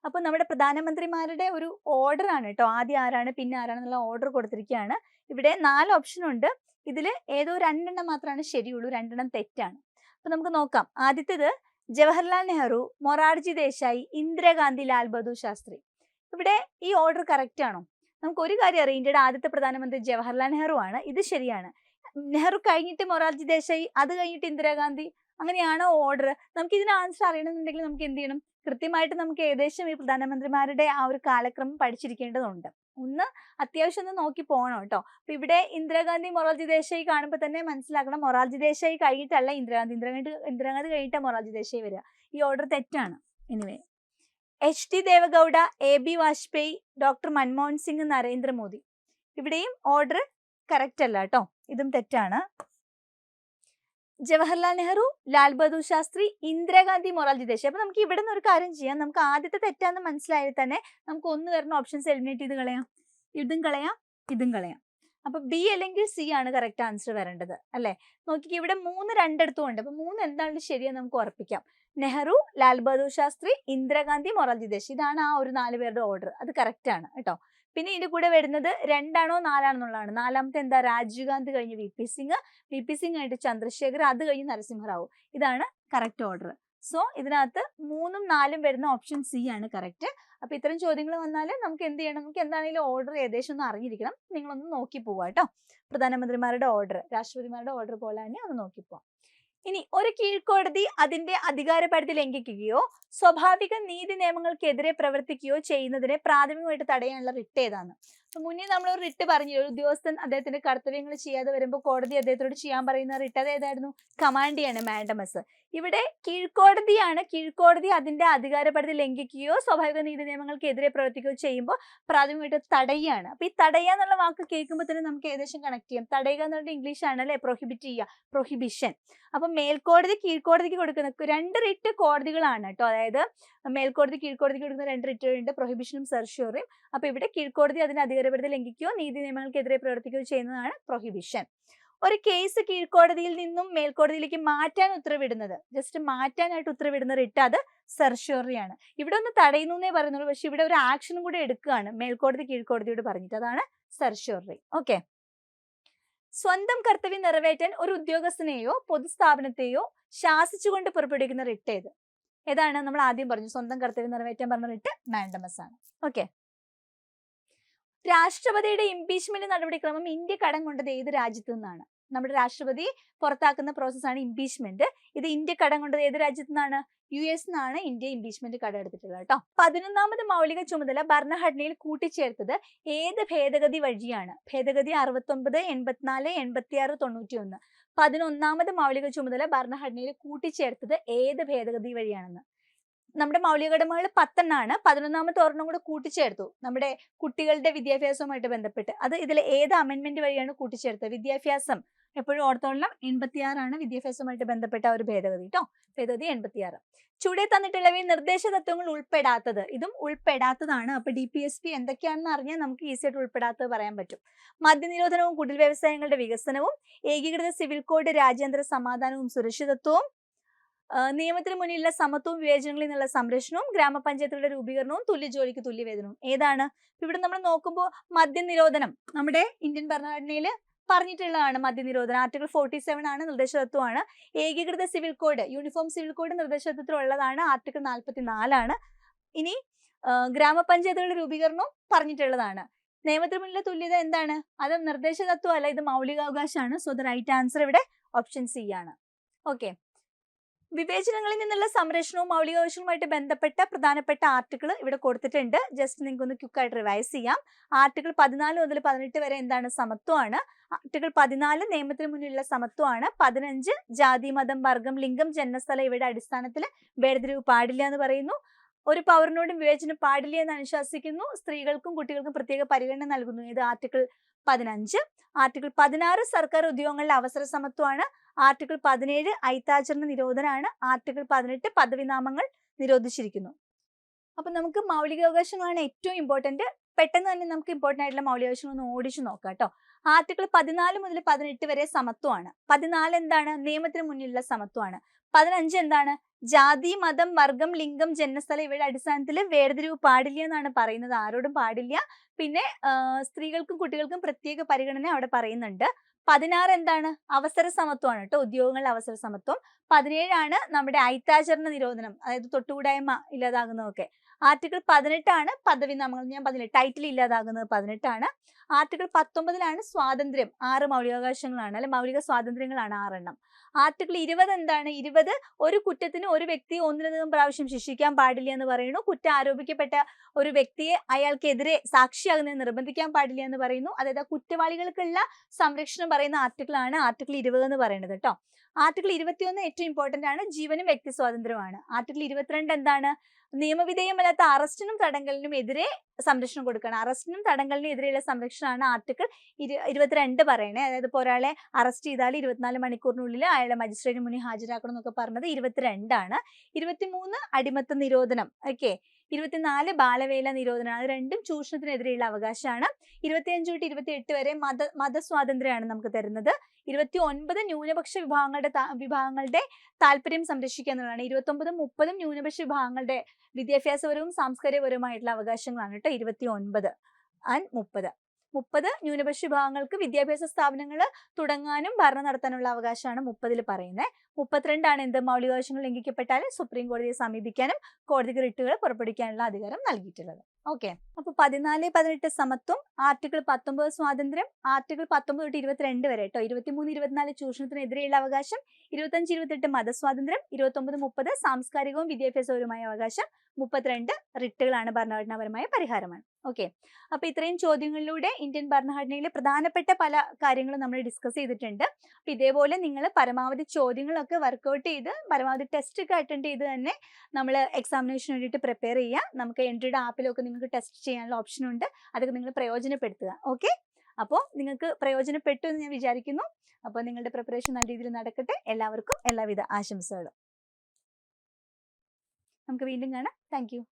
അപ്പൊ നമ്മുടെ പ്രധാനമന്ത്രിമാരുടെ ഒരു ഓർഡർ ആണ് കേട്ടോ. ആദ്യം ആരാണ് പിന്നെ ആരാണെന്നുള്ള ഓർഡർ കൊടുത്തിരിക്കുകയാണ്. ഇവിടെ 4 ഓപ്ഷൻ ഉണ്ട്, ഇതിൽ ഏതോ 2 മാത്രമാണ് ശരിയുള്ളൂ, 2 തെറ്റാണ്. അപ്പൊ നമുക്ക് നോക്കാം. ആദ്യത്തേത് ജവഹർലാൽ നെഹ്റു, മൊറാർജി ദേശായി, ഇന്ദിരാഗാന്ധി, ലാൽ ബഹദൂർ ശാസ്ത്രി. ഇവിടെ ഈ ഓർഡർ കറക്റ്റ് ആണോ? നമുക്ക് ഒരു കാര്യം അറിയാം, ഇന്ത്യയുടെ ആദ്യത്തെ പ്രധാനമന്ത്രി ജവഹർലാൽ നെഹ്റു ആണ്, ഇത് ശരിയാണ്. നെഹ്റു കഴിഞ്ഞിട്ട് മൊറാർജി ദേശായി, അത് കഴിഞ്ഞിട്ട് ഇന്ദിരാഗാന്ധി, അങ്ങനെയാണോ ഓർഡർ? നമുക്ക് ഇതിന് ആൻസർ അറിയണമെന്നുണ്ടെങ്കിൽ നമുക്ക് എന്ത് ചെയ്യണം, കൃത്യമായിട്ട് നമുക്ക് ഏകദേശം ഈ പ്രധാനമന്ത്രിമാരുടെ ആ ഒരു കാലക്രമം പഠിച്ചിരിക്കേണ്ടതുണ്ട്. ഒന്ന് അത്യാവശ്യം ഒന്ന് നോക്കി പോകണം കേട്ടോ. അപ്പൊ ഇവിടെ ഇന്ദിരാഗാന്ധി മൊറാർജി ദേശായി കാണുമ്പോൾ തന്നെ മനസ്സിലാക്കണം, മൊറാർജി ദേശായി കഴിഞ്ഞിട്ടല്ല ഇന്ദിരാഗാന്ധി കഴിഞ്ഞിട്ടാണ് മൊറാർജി ദേശായി വരിക. ഈ ഓർഡർ തെറ്റാണ്. Anyway, HD Deve Gowda, AB Vajpayee, doctor Manmohan Singh, Narendra Modi, ഇവിടെയും ഓർഡർ കറക്റ്റ് അല്ല കേട്ടോ, ഇതും തെറ്റാണ്. ജവഹർലാൽ നെഹ്റു, ലാൽ ബഹദൂർ ശാസ്ത്രി, ഇന്ദിരാഗാന്ധി, മൊറാർജി ദേശായി. അപ്പൊ നമുക്ക് ഇവിടെ നിന്ന് ഒരു കാര്യം ചെയ്യാം, നമുക്ക് ആദ്യത്തെ തെറ്റാന്ന് മനസ്സിലായാൽ തന്നെ നമുക്ക് ഒന്ന് വരുന്ന ഓപ്ഷൻസ് എലിമിനേറ്റ് ചെയ്ത് കളയാം. ഇതും കളയാം, ഇതും കളയാം. അപ്പൊ B അല്ലെങ്കിൽ C ആണ് കറക്റ്റ് ആൻസർ വരേണ്ടത് അല്ലെ. നോക്കിക്കേ, ഇവിടെ 3 രണ്ടിടത്തും ഉണ്ട്. അപ്പൊ 3 എന്താണെങ്കിലും ശരിയെന്ന് നമുക്ക് ഉറപ്പിക്കാം. നെഹ്റു, ലാൽ ബഹദൂർ ശാസ്ത്രി, ഇന്ദിരാഗാന്ധി, മൊറാർജി ദേശായി, ഇതാണ് ആ ഒരു 4 പേരുടെ ഓർഡർ, അത് കറക്റ്റ് ആണ് കേട്ടോ. പിന്നെ ഇതിന്റെ കൂടെ വരുന്നത് 2 ആണോ 4 ആണെന്നുള്ളതാണ്. നാലാമത്തെ എന്താ, രാജീവ് ഗാന്ധി കഴിഞ്ഞ് VP സിംഗ്, VP സിംഗ് കഴിഞ്ഞിട്ട് ചന്ദ്രശേഖർ, അത് കഴിഞ്ഞ് നരസിംഹറാവു, ഇതാണ് കറക്റ്റ് ഓർഡർ. സോ ഇതിനകത്ത് 3ഉം 4ഉം വരുന്ന ഓപ്ഷൻ C ആണ് കറക്റ്റ്. അപ്പൊ ഇത്തരം ചോദ്യങ്ങൾ വന്നാൽ നമുക്ക് എന്ത് ചെയ്യണം, നമുക്ക് എന്താണെങ്കിലും ഓർഡർ ഏകദേശം ഒന്ന് അറിഞ്ഞിരിക്കണം. നിങ്ങളൊന്ന് നോക്കി പോവാ കേട്ടോ. പ്രധാനമന്ത്രിമാരുടെ ഓർഡർ, രാഷ്ട്രപതിമാരുടെ ഓർഡർ പോലെ തന്നെ ഒന്ന് നോക്കി പോവാം. ഇനി ഒരു കീഴ്ക്കോടതി അതിന്റെ അധികാരപരിധി ലംഘിക്കുകയോ സ്വാഭാവിക നീതി നിയമങ്ങൾക്കെതിരെ പ്രവർത്തിക്കുകയോ ചെയ്യുന്നതിനെ പ്രാഥമികമായിട്ട് തടയാനുള്ള റിട്ട് ഏതാണ്? മുന്നേ നമ്മൾ ഒരു റിട്ട് പറഞ്ഞു, ഒരു ഉദ്യോഗസ്ഥൻ അദ്ദേഹത്തിന്റെ കർത്തവ്യങ്ങൾ ചെയ്യാതെ വരുമ്പോൾ കോടതി അദ്ദേഹത്തോട് ചെയ്യാൻ പറയുന്ന റിട്ട് അത് ഏതായിരുന്നു? കമാൻഡിയാണ്, മാൻഡമസ്. ഇവിടെ കീഴ്ക്കോടതിയാണ്. കീഴ്ക്കോടതി അതിന്റെ അധികാരപരിധി ലംഘിക്കുകയോ സ്വാഭാവിക നീതി നിയമങ്ങൾക്കെതിരെ പ്രവർത്തിക്കുകയോ ചെയ്യുമ്പോൾ പ്രാഥമികമായിട്ട് തടയുകയാണ്. അപ്പൊ ഈ തടയുക എന്നുള്ള വാക്ക് കേൾക്കുമ്പോൾ തന്നെ നമുക്ക് ഏകദേശം കണക്ട് ചെയ്യാം. തടയുക എന്നുള്ള ഇംഗ്ലീഷ് ആണ് അല്ലെ, പ്രൊഹിബിറ്റ് ചെയ്യുക, പ്രൊഹിബിഷൻ. അപ്പൊ മേൽക്കോടതി കീഴ്ക്കോടതിക്ക് കൊടുക്കുന്ന 2 റിട്ട് കോടതികളാണ് കേട്ടോ. അതായത് മേൽക്കോടതി കീഴ്ക്കോടതിക്ക് കൊടുക്കുന്ന 2 റിട്ടുകളുണ്ട്, പ്രൊഹിബിഷനും സെർഷ്യോറിയും. അപ്പൊ ഇവിടെ കീഴ്ക്കോടതി അതിന്റെ അധികാരപരിധി ലംഘിക്കുകയോ നീതി നിയമങ്ങൾക്കെതിരെ പ്രവർത്തിക്കുകയോ ചെയ്യുന്നതാണ് പ്രൊഹിബിഷൻ. ഒരു കേസ് കീഴ്ക്കോടതിയിൽ നിന്നും മേൽക്കോടതിയിലേക്ക് മാറ്റാൻ ഉത്തരവിടുന്നത്, ജസ്റ്റ് മാറ്റാനായിട്ട് ഉത്തരവിടുന്ന റിട്ട്, അത് സെർഷ്യോറി ആണ്. ഇവിടെ ഒന്ന് തടയുന്നു എന്നേ പറയുന്നുള്ളൂ, പക്ഷെ ഇവിടെ ഒരു ആക്ഷനും കൂടി എടുക്കുകയാണ് മേൽക്കോടതി കീഴ്ക്കോടതിയോട് പറഞ്ഞിട്ട്, അതാണ് സെർഷ്യോറി. ഓക്കെ. സ്വന്തം കർത്തവ്യം നിറവേറ്റാൻ ഒരു ഉദ്യോഗസ്ഥനെയോ പൊതുസ്ഥാപനത്തെയോ ശാസിച്ചുകൊണ്ട് പുറപ്പെടുവിക്കുന്ന റിട്ട് ഏത്? ഏതാണ്? നമ്മൾ ആദ്യം പറഞ്ഞു സ്വന്തം കർത്തവ്യം നിറവേറ്റാൻ പറഞ്ഞ റിട്ട് മാൻഡമസ് ആണ്. ഓക്കെ. രാഷ്ട്രപതിയുടെ ഇംപീച്ച്മെന്റ് നടപടിക്രമം ഇന്ത്യ കടം കൊണ്ടത് ഏത് രാജ്യത്തു നിന്നാണ്? നമ്മുടെ രാഷ്ട്രപതി പുറത്താക്കുന്ന പ്രോസസ്സാണ് ഇംപീച്ച്മെന്റ്. ഇത് ഇന്ത്യ കടം കൊണ്ടത് ഏത് രാജ്യത്തു നിന്നാണ്? US നിന്നാണ് ഇന്ത്യ ഇംപീച്ച്മെന്റ് കടമെടുത്തിട്ടുള്ളത് കേട്ടോ. 11ാമത് മൗലിക ചുമതല ഭരണഘടനയിൽ കൂട്ടിച്ചേർത്തത് ഏത് ഭേദഗതി വഴിയാണ്? ഭേദഗതി 69, 84, 86, 91. 11ാമത് മൗലിക ചുമതല ഭരണഘടനയിൽ കൂട്ടിച്ചേർത്തത് ഏത് ഭേദഗതി വഴിയാണെന്ന്. നമ്മുടെ മൗലിക കടമകൾ 10 11ാമത്തെ ഒരെണ്ണം കൂടെ കൂട്ടിച്ചേർത്തു നമ്മുടെ കുട്ടികളുടെ വിദ്യാഭ്യാസവുമായിട്ട് ബന്ധപ്പെട്ട്. അത് ഇതിൽ ഏത് അമെന്റ്മെന്റ് വഴിയാണ് കൂട്ടിച്ചേർത്തത്? വിദ്യാഭ്യാസം എപ്പോഴും ഓർത്തോളണം, 86 വിദ്യാഭ്യാസവുമായിട്ട് ബന്ധപ്പെട്ട ഒരു ഭേദഗതി കേട്ടോ. ഭേദഗതി 86. ചുവടെ തന്നിട്ടുള്ളവയിൽ നിർദ്ദേശ തത്വങ്ങൾ ഉൾപ്പെടാത്തത്, ഇതും ഉൾപ്പെടാത്തതാണ്. അപ്പൊ DPSP എന്തൊക്കെയാണെന്ന് അറിഞ്ഞാൽ നമുക്ക് ഈസി ആയിട്ട് ഉൾപ്പെടാത്തത് പറയാൻ പറ്റും. മദ്യനിരോധനവും കുടിൽ വ്യവസായങ്ങളുടെ വികസനവും, ഏകീകൃത സിവിൽ കോഡ്, രാജ്യാന്തര സമാധാനവും സുരക്ഷിതത്വവും, നിയമത്തിന് മുന്നിലുള്ള സമത്വവും വിവേചനങ്ങളിൽ നിന്നുള്ള സംരക്ഷണവും, ഗ്രാമപഞ്ചായത്തുകളുടെ രൂപീകരണവും, തുല്യ ജോലിക്ക് തുല്യവേതനവും. ഏതാണ്? ഇവിടെ നമ്മൾ നോക്കുമ്പോൾ മദ്യനിരോധനം നമ്മുടെ ഇന്ത്യൻ ഭരണഘടനയിൽ പറഞ്ഞിട്ടുള്ളതാണ്. മദ്യനിരോധനം ആർട്ടിക്കിൾ 47 ആണ്, നിർദ്ദേശതത്വമാണ്. ഏകീകൃത civil code, uniform civil code നിർദ്ദേശതത്വത്തിലുള്ളതാണ്, ആർട്ടിക്കിൾ 44. ഇനി ഗ്രാമപഞ്ചായത്തുകളുടെ രൂപീകരണവും പറഞ്ഞിട്ടുള്ളതാണ്. നിയമത്തിന് മുന്നിലെ തുല്യത എന്താണ്? അത് നിർദ്ദേശതത്വം അല്ല, ഇത് മൗലികാവകാശമാണ്. സോ ദ റൈറ്റ് ആൻസർ ഇവിടെ ഓപ്ഷൻ C ആണ്. ഓക്കെ. വിവേചനങ്ങളിൽ നിന്നുള്ള സംരക്ഷണവും മൗലികാവകാശങ്ങളുമായിട്ട് ബന്ധപ്പെട്ട പ്രധാനപ്പെട്ട ആർട്ടിക്കിൾ ഇവിടെ കൊടുത്തിട്ടുണ്ട്. ജസ്റ്റ് നിങ്ങൾക്ക് ഒന്ന് ക്വിക്കായിട്ട് റിവൈസ് ചെയ്യാം. ആർട്ടിക്കിൾ 14 മുതൽ 18 വരെ എന്താണ്? സമത്വമാണ്. ആർട്ടിക്കിൾ 14 നിയമത്തിന് മുന്നിലുള്ള സമത്വമാണ്. 15 ജാതി, മതം, വർഗം, ലിംഗം, ജന്മസ്ഥലം ഇവയുടെ അടിസ്ഥാനത്തിൽ വേർതിരിവ് പാടില്ല എന്ന് പറയുന്നു. ഒരു പൗരനോടും വിവേചനം പാടില്ല എന്ന് അനുശാസിക്കുന്നു. സ്ത്രീകൾക്കും കുട്ടികൾക്കും പ്രത്യേക പരിഗണന നൽകുന്നു. ഇത് ആർട്ടിക്കിൾ 15. ആർട്ടിക്കിൾ 16 സർക്കാർ ഉദ്യോഗങ്ങളിലെ അവസര സമത്വമാണ്. ആർട്ടിക്കിൾ 17 അയിത്താചരണ നിരോധനമാണ്. ആർട്ടിക്കിൾ 18 പദവിനാമങ്ങൾ നിരോധിച്ചിരിക്കുന്നു. അപ്പൊ നമുക്ക് മൗലികാവകാശങ്ങളാണ് ഏറ്റവും ഇമ്പോർട്ടന്റ്. പെട്ടെന്ന് തന്നെ നമുക്ക് ഇമ്പോർട്ടന്റ് ആയിട്ടുള്ള മൗലികാവകാശങ്ങൾ ഒന്ന് ഓടിച്ചു നോക്കാം കേട്ടോ. ആർട്ടിക്കിൾ 14 മുതൽ 18 വരെ സമത്വമാണ്. 14 എന്താണ്? നിയമത്തിന് മുന്നിലുള്ള സമത്വമാണ്. 15 എന്താണ്? ജാതി, മതം, വർഗം, ലിംഗം, ജന്മസ്ഥലം ഇവയുടെ അടിസ്ഥാനത്തിൽ വേർതിരിവ് പാടില്ല എന്നാണ് പറയുന്നത്. ആരോടും പാടില്ല. പിന്നെ സ്ത്രീകൾക്കും കുട്ടികൾക്കും പ്രത്യേക പരിഗണന അവിടെ പറയുന്നുണ്ട്. 16 എന്താണ്? അവസര സമത്വമാണ് കേട്ടോ, ഉദ്യോഗങ്ങളുടെ അവസര സമത്വം. 17 നമ്മുടെ അയിത്താചരണ നിരോധനം, അതായത് തൊട്ടുകൂടായ്മ ഇല്ലാതാകുന്നതൊക്കെ. ആർട്ടിക്കിൾ 18 പദവി നാമങ്ങൾ, ഞാൻ പറഞ്ഞില്ലേ ടൈറ്റിൽ ഇല്ലാതാകുന്നത് 18. ആർട്ടിക്കിൾ 19 സ്വാതന്ത്ര്യം, 6 മൗലികാവകാശങ്ങളാണ്, അല്ലെ മൗലിക സ്വാതന്ത്ര്യങ്ങളാണ് 6 ആർട്ടിക്കിൾ 20 എന്താണ്? 20 ഒരു കുറ്റത്തിന് ഒരു വ്യക്തിയെ ഒന്നിലധികം പ്രാവശ്യം ശിക്ഷിക്കാൻ പാടില്ല എന്ന് പറയുന്നു. കുറ്റം ആരോപിക്കപ്പെട്ട ഒരു വ്യക്തിയെ അയാൾക്കെതിരെ സാക്ഷിയാകുന്നതിന് നിർബന്ധിക്കാൻ പാടില്ല എന്ന് പറയുന്നു. അതായത് കുറ്റവാളികൾക്കുള്ള സംരക്ഷണം പറയുന്ന ആർട്ടിക്കിളാണ് ആർട്ടിക്കിൾ 20 എന്ന് പറയുന്നത് കേട്ടോ. ആർട്ടിക്കിൾ 21 ഏറ്റവും ഇമ്പോർട്ടന്റ് ആണ്, ജീവനും വ്യക്തി സ്വാതന്ത്ര്യമാണ്. ആർട്ടിക്കിൾ 22 എന്താണ്? നിയമവിധേയമല്ലാത്ത അറസ്റ്റിനും തടങ്കലിനും എതിരെ സംരക്ഷണം കൊടുക്കണം. അറസ്റ്റിനും തടങ്കലിനും എതിരെയുള്ള സംരക്ഷണമാണ് ആർട്ടിക്കിൾ 22 പറയണേ. അതായത് ഇപ്പോൾ ഒരാളെ അറസ്റ്റ് ചെയ്താൽ 24 മണിക്കൂറിനുള്ളിൽ അയാളെ മജിസ്ട്രേറ്റിന് മുന്നിൽ ഹാജരാക്കണം എന്നൊക്കെ പറഞ്ഞത് 22. 23 അടിമത്ത നിരോധനം. ഓക്കെ. 24 ബാലവേല നിരോധനം. അത് രണ്ടും ചൂഷണത്തിനെതിരെയുള്ള അവകാശമാണ്. 25 തൊട്ട് 28 വരെ മതസ്വാതന്ത്ര്യമാണ് നമുക്ക് തരുന്നത്. 29 ന്യൂനപക്ഷ വിഭാഗങ്ങളുടെ താല്പര്യം സംരക്ഷിക്കുക എന്നുള്ളതാണ്. 29, 30 ന്യൂനപക്ഷ വിഭാഗങ്ങളുടെ വിദ്യാഭ്യാസപരവും സാംസ്കാരികപരവുമായിട്ടുള്ള അവകാശങ്ങളാണ് കേട്ടോ. 29 and 30. 30 ന്യൂനപക്ഷ വിഭാഗങ്ങൾക്ക് വിദ്യാഭ്യാസ സ്ഥാപനങ്ങൾ തുടങ്ങാനും ഭരണം നടത്താനുള്ള അവകാശമാണ് 30 പറയുന്നത്. 32 എന്ത്? മൗലികാവകാശങ്ങൾ ലംഘിക്കപ്പെട്ടാൽ സുപ്രീം കോടതിയെ സമീപിക്കാനും കോടതിക്ക് റിട്ടുകൾ പുറപ്പെടുവിക്കാനുള്ള അധികാരം നൽകിയിട്ടുള്ളത്. ഓക്കെ. അപ്പൊ 14, 18 സമത്വം, ആർട്ടിക്കിൾ 19 സ്വാതന്ത്ര്യം, ആർട്ടിക്കിൾ 19 തൊട്ട് 22 വരെ കേട്ടോ. 23, 24 ചൂഷണത്തിനെതിരെയുള്ള അവകാശം, 25, 28 മതസ്വാതന്ത്ര്യം, 29, 30 സാംസ്കാരികവും വിദ്യാഭ്യാസപരവുമായ അവകാശം, 32 റിട്ടുകളാണ് ഭരണഘടനാപരമായ പരിഹാരമാണ്. ഓക്കെ. അപ്പൊ ഇത്രയും ചോദ്യങ്ങളിലൂടെ ഇന്ത്യൻ ഭരണഘടനയിലെ പ്രധാനപ്പെട്ട പല കാര്യങ്ങളും നമ്മൾ ഡിസ്കസ് ചെയ്തിട്ടുണ്ട്. അപ്പൊ ഇതേപോലെ നിങ്ങൾ പരമാവധി ചോദ്യങ്ങളൊക്കെ വർക്ക്ഔട്ട് ചെയ്ത് പരമാവധി ടെസ്റ്റ് ഒക്കെ അറ്റൻഡ് ചെയ്ത് തന്നെ നമ്മൾ എക്സാമിനേഷന് വേണ്ടിയിട്ട് പ്രിപ്പയർ ചെയ്യുക. നമുക്ക് എൻട്രിയുടെ ആപ്പിലൊക്കെ നിങ്ങൾക്ക് ടെസ്റ്റ് ചെയ്യാനുള്ള ഓപ്ഷൻ ഉണ്ട്. അതൊക്കെ നിങ്ങൾ പ്രയോജനപ്പെടുത്തുക. ഓക്കെ. അപ്പോൾ നിങ്ങൾക്ക് പ്രയോജനപ്പെട്ടു എന്ന് ഞാൻ വിചാരിക്കുന്നു. അപ്പോൾ നിങ്ങളുടെ പ്രിപ്പറേഷൻ നല്ല രീതിയിൽ നടക്കട്ടെ. എല്ലാവർക്കും എല്ലാവിധ ആശംസകളും. നമുക്ക് വീണ്ടും കാണാം. Thank you.